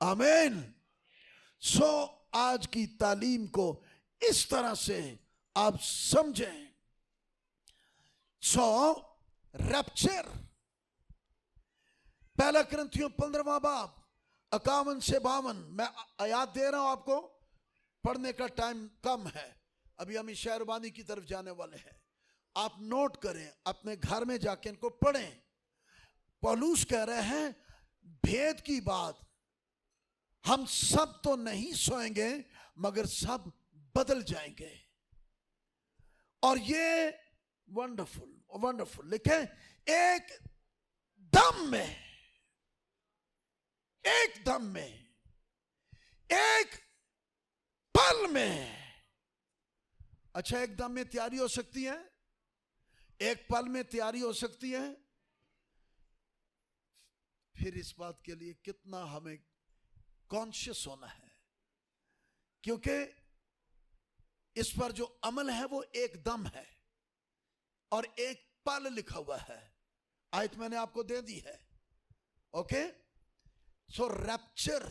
आमीन। सो आज की तालीम को इस तरह से आप समझें। सो रैप्चर, पहला कुरिन्थियों 15वां बाब 51 से 52, मैं आयात दे रहा हूं आपको, पढ़ने का टाइम कम है, अभी हम शेरवानी की तरफ जाने वाले हैं। आप नोट करें, अपने घर में जाके इनको पढ़ें। पौलुस कह रहे हैं भेद की बात, हम सब तो नहीं सोएंगे मगर सब बदल जाएंगे। और ये वंडरफुल वंडरफुल लिखे, एक दम में, एक दम में, एक पल में। अच्छा, एक दम में तैयारी हो सकती है, एक पल में तैयारी हो सकती है। फिर इस बात के लिए कितना हमें कॉन्शियस होना है, क्योंकि इस पर जो अमल है वो एक दम है और एक पल लिखा हुआ है। आयत मैंने आपको दे दी है। ओके, सो रैप्चर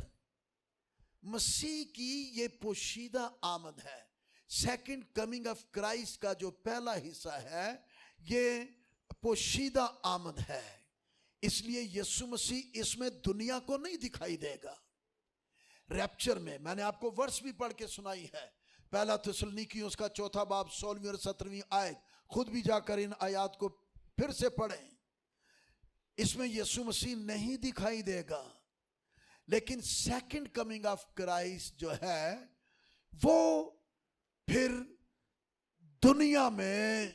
मसीह की ये पोशीदा आमद है। सेकंड कमिंग ऑफ क्राइस्ट का जो पहला हिस्सा है ये पोशीदा आमद है। इसलिए यीशु मसीह इसमें दुनिया को नहीं दिखाई देगा। रैप्चर में मैंने आपको वर्ष भी पढ़ के सुनाई है, पहला थिस्सलुनीकियों उसका 4 बाब 16वीं और 17वीं आयत, खुद भी जाकर इन आयत को फिर से पढ़ें। इसमें यीशु मसीह नहीं दिखाई देगा, लेकिन सेकंड कमिंग ऑफ क्राइस्ट जो है वो फिर दुनिया में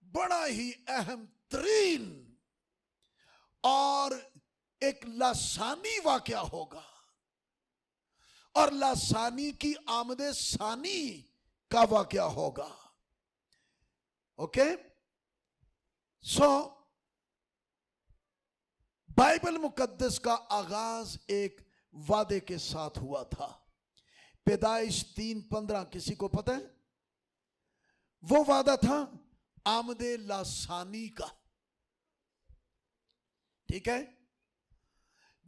बड़ा ही अहम तरीन और एक लासानी वाकया होगा। और लासानी की आमदे सानी का वाकया होगा। ओके, सो बाइबल मुकद्दस का आगाज एक वादे के साथ हुआ था। पैदाइश 3:15 किसी को पता है? वो वादा था आमदे लासानी का। ठीक है,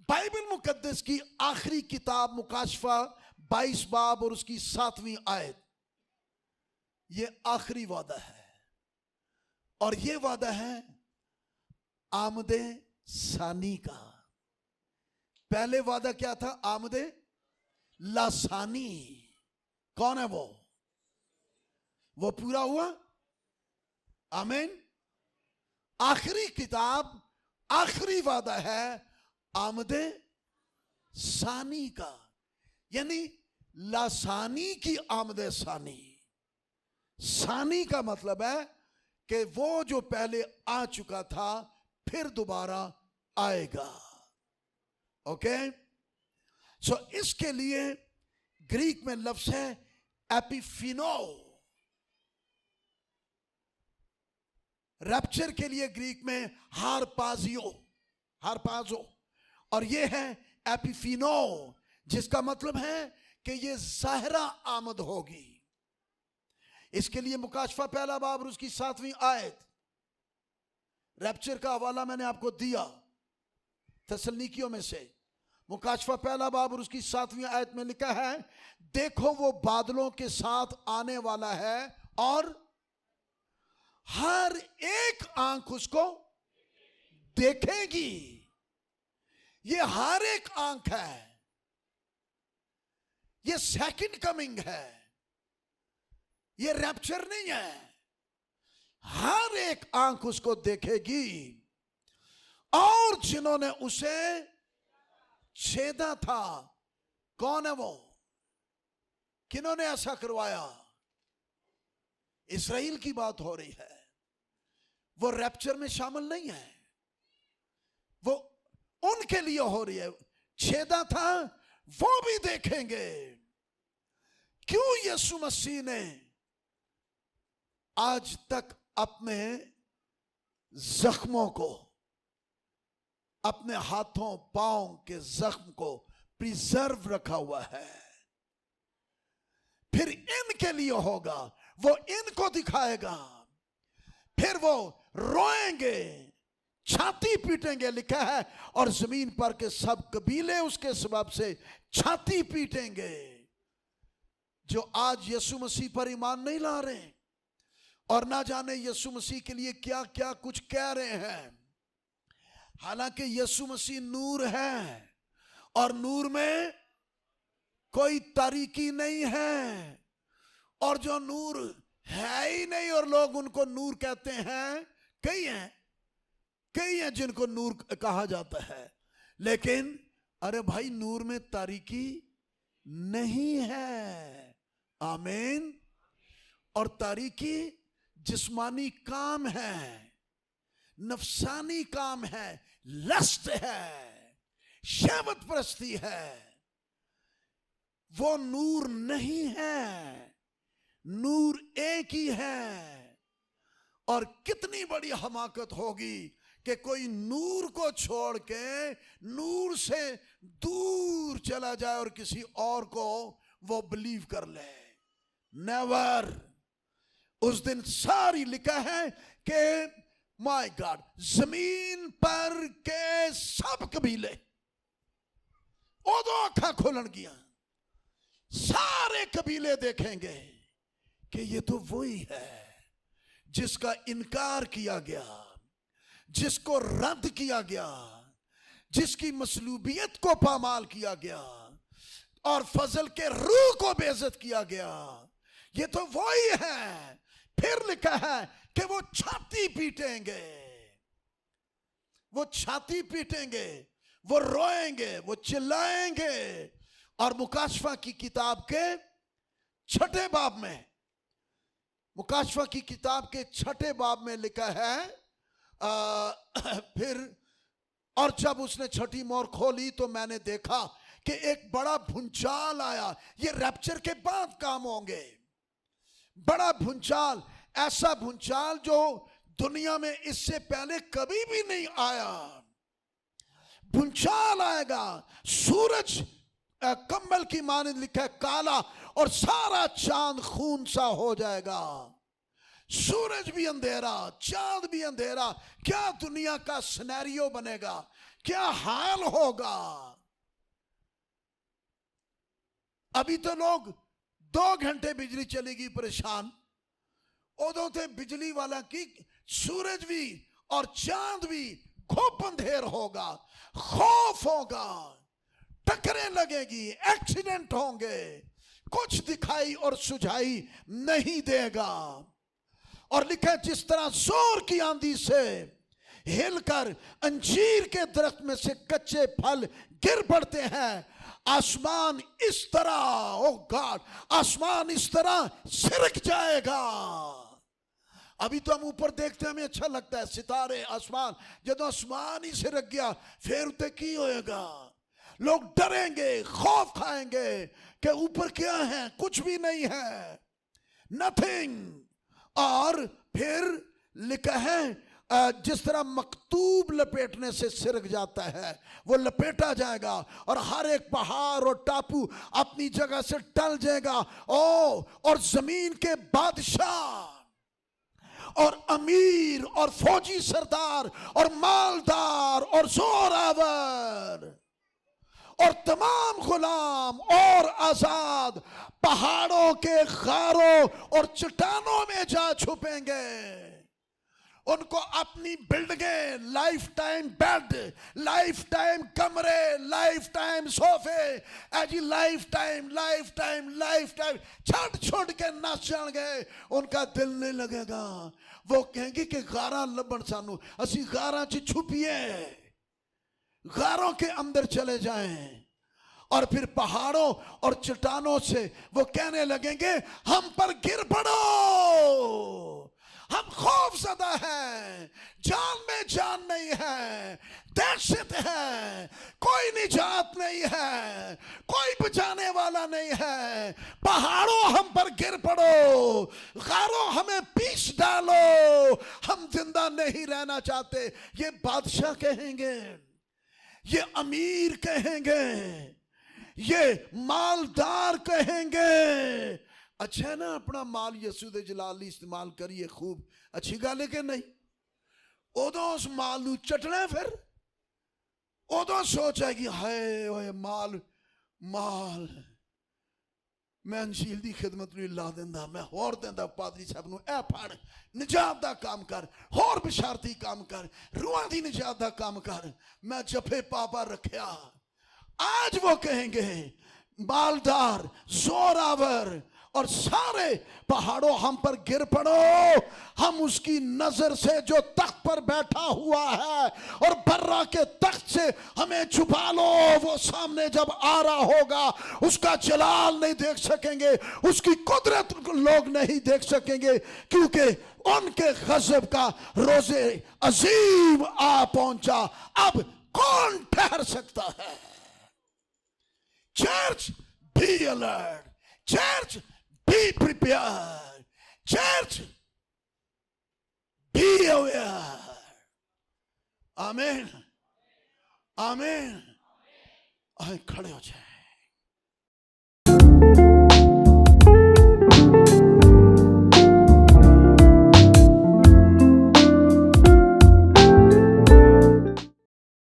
बाइबल मुकद्दस की आखिरी किताब मुकाशफा 22 बाब और उसकी 7वीं आयत, ये आखिरी वादा है। और ये वादा है आमदे सानी का। पहले वादा क्या था? आमदे लासानी। कौन है वो पूरा हुआ। आमीन। आखिरी किताब, आखिरी वादा है आमदे सानी का, यानी लासानी की आमदे सानी। सानी का मतलब है कि वो जो पहले आ चुका था फिर दोबारा आएगा। ओके, सो इसके लिए ग्रीक में लफ्ज है एपिफिनो। रैप्चर के लिए ग्रीक में हारपाजियो, हारपाजो, और ये है एपिफिनो, जिसका मतलब है कि ये ज़ाहिरा आमद होगी। इसके लिए मुकाशफा पहला बाब और उसकी 7वीं आयत, रैप्चर का हवाला मैंने आपको दिया तसल्लीकियों में से। मुकाशफा पहला बाब और उसकी 7वीं आयत में लिखा है, देखो वो बादलों के साथ आने वाला है और हर एक आंख उसको देखेगी। ये हर एक आंख है, ये सेकंड कमिंग है, ये रैप्चर नहीं है। हर एक आंख उसको देखेगी और जिन्होंने उसे छेदा था। कौन है वो? किन्होंने ऐसा करवाया? इस्राएल की बात हो रही है। वो रैप्चर में शामिल नहीं है, वो उनके लिए हो रही है। छेदा था वो भी देखेंगे। क्यों यीशु मसीह ने आज तक अपने जख्मों को, अपने हाथों पांव के जख्म को प्रिजर्व रखा हुआ है? फिर इनके लिए होगा, वो इनको दिखाएगा, फिर वो रोएंगे, छाती पीटेंगे, लिखा है, और जमीन पर के सब कबीले उसके सबब से छाती पीटेंगे। जो आज यीशु मसीह पर ईमान नहीं ला रहे और ना जाने यीशु मसीह के लिए क्या क्या कुछ कह रहे हैं। हालांकि यीशु मसीह नूर है और नूर में कोई तारीकी नहीं है, और जो नूर है ही नहीं और लोग उनको नूर कहते हैं, कई हैं जिनको नूर कहा जाता है, लेकिन अरे भाई नूर में तारीकी नहीं है। आमीन। और तारीकी जिस्मानी काम है, नफसानी काम है, लस्ट है, शहवत परस्ती है। वो नूर नहीं है, नूर एक ही है। और कितनी बड़ी हमाकत होगी कि कोई नूर को छोड़ के नूर से दूर चला जाए और किसी और को वो बिलीव कर ले। नेवर। उस दिन सारी लिखा है कि माय गॉड, जमीन पर के सब कबीले उदो अखा खोलन गिया, सारे कबीले देखेंगे कि ये तो वही है जिसका इनकार किया गया, जिसको रद्द किया गया, जिसकी मसलूबियत को पामाल किया गया और फजल के रूह को बेइज्जत किया गया। ये तो वही है। फिर लिखा है कि वो छाती पीटेंगे, वो छाती पीटेंगे, वो रोएंगे, वो चिल्लाएंगे। और मुकाशफा की किताब के 6ठे बाब में, मुकाशफा की किताब के 6ठे बाब में लिखा है, फिर और जब उसने छठी मोहर खोली तो मैंने देखा कि एक बड़ा भूचाल आया। ये रैप्चर के बाद काम होंगे। बड़ा भूचाल, ऐसा भूचाल जो दुनिया में इससे पहले कभी भी नहीं आया। भूचाल आएगा, सूरज कम्बल की मानिंद लिखा है काला, और सारा चांद खून सा हो जाएगा। सूरज भी अंधेरा, चांद भी अंधेरा। क्या दुनिया का सिनेरियो बनेगा, क्या हाल होगा। अभी तो लोग 2 घंटे बिजली चलेगी परेशान, उदों थे बिजली वाला की सूरज भी और चांद भी खूब अंधेर होगा, खौफ होगा। टक्करें लगेगी, एक्सीडेंट होंगे, कुछ दिखाई और सुझाई नहीं देगा। और लिखा जिस तरह जोर की आंधी से हिलकर अंजीर के दरख्त में से कच्चे फल गिर पड़ते हैं, आसमान इस तरह, ओ गॉड, आसमान इस तरह सिरक जाएगा। अभी तो हम ऊपर देखते हैं, हमें अच्छा लगता है, सितारे, आसमान, जब आसमान ही सिरक गया फिर उते की होएगा? लोग डरेंगे, खौफ खाएंगे कि ऊपर क्या है, कुछ भी नहीं है, नथिंग। और फिर लिखा है जिस तरह मकतूब लपेटने से सिरक जाता है, वो लपेटा जाएगा और हर एक पहाड़ और टापू अपनी जगह से टल जाएगा। और जमीन के बादशाह और अमीर और फौजी सरदार और मालदार और जोरावर और तमाम गुलाम और आजाद पहाड़ों के गारों और चट्टानों में जा छुपेंगे। उनको अपनी बिल्डिंगें, life time bed, life time कमरे, लाइफ टाइम सोफे, एजी life time life time life time छोड़ छोड़ के नस जाएंगे। उनका दिल नहीं लगेगा। वो कहेंगे कि गारा लबन सानू, असी गारा च छुपिए, गारों के अंदर चले जाएं। और फिर पहाड़ों और चट्टानों से वो कहने लगेंगे हम पर गिर पड़ो, हम खौफजदा हैं, जान में जान नहीं है, दहशत है, कोई निजात नहीं है, कोई बचाने वाला नहीं है। पहाड़ों हम पर गिर पड़ो, गारों हमें पीस डालो, हम जिंदा नहीं रहना चाहते। ये बादशाह कहेंगे, ये अमीर कहेंगे, ये मालदार कहेंगे। अच्छा ना, अपना माल यसू दे जलाली इस्तेमाल करिए, खूब अच्छी गल है कि नहीं? उदों उस माल नू चटना, फिर उदों सोच आएगी हाय ओए माल माल, मैं अंशील दी खिदमत नूं ला दिंदा, मैं होर दिंदा पादरी साहब नूं, ऐ फड़ निजात दा काम कर, होर बिशारती काम कर, रूहां दी निजात दा काम कर, मैं जफे पापा रखिया। आज वो कहेंगे मालदार, जोरावर और सारे पहाड़ों हम पर गिर पड़ो, हम उसकी नजर से जो तख्त पर बैठा हुआ है और बर्रा के तख्त से हमें छुपा लो। वो सामने जब आ रहा होगा उसका जलाल नहीं देख सकेंगे, उसकी कुदरत लोग नहीं देख सकेंगे, क्योंकि उनके गजब का रोजे अजीम आ पहुंचा। अब कौन ठहर सकता है? Church, be alert. Church, be prepared. Church, be aware. Amen. Amen. आए खड़े हो जाए।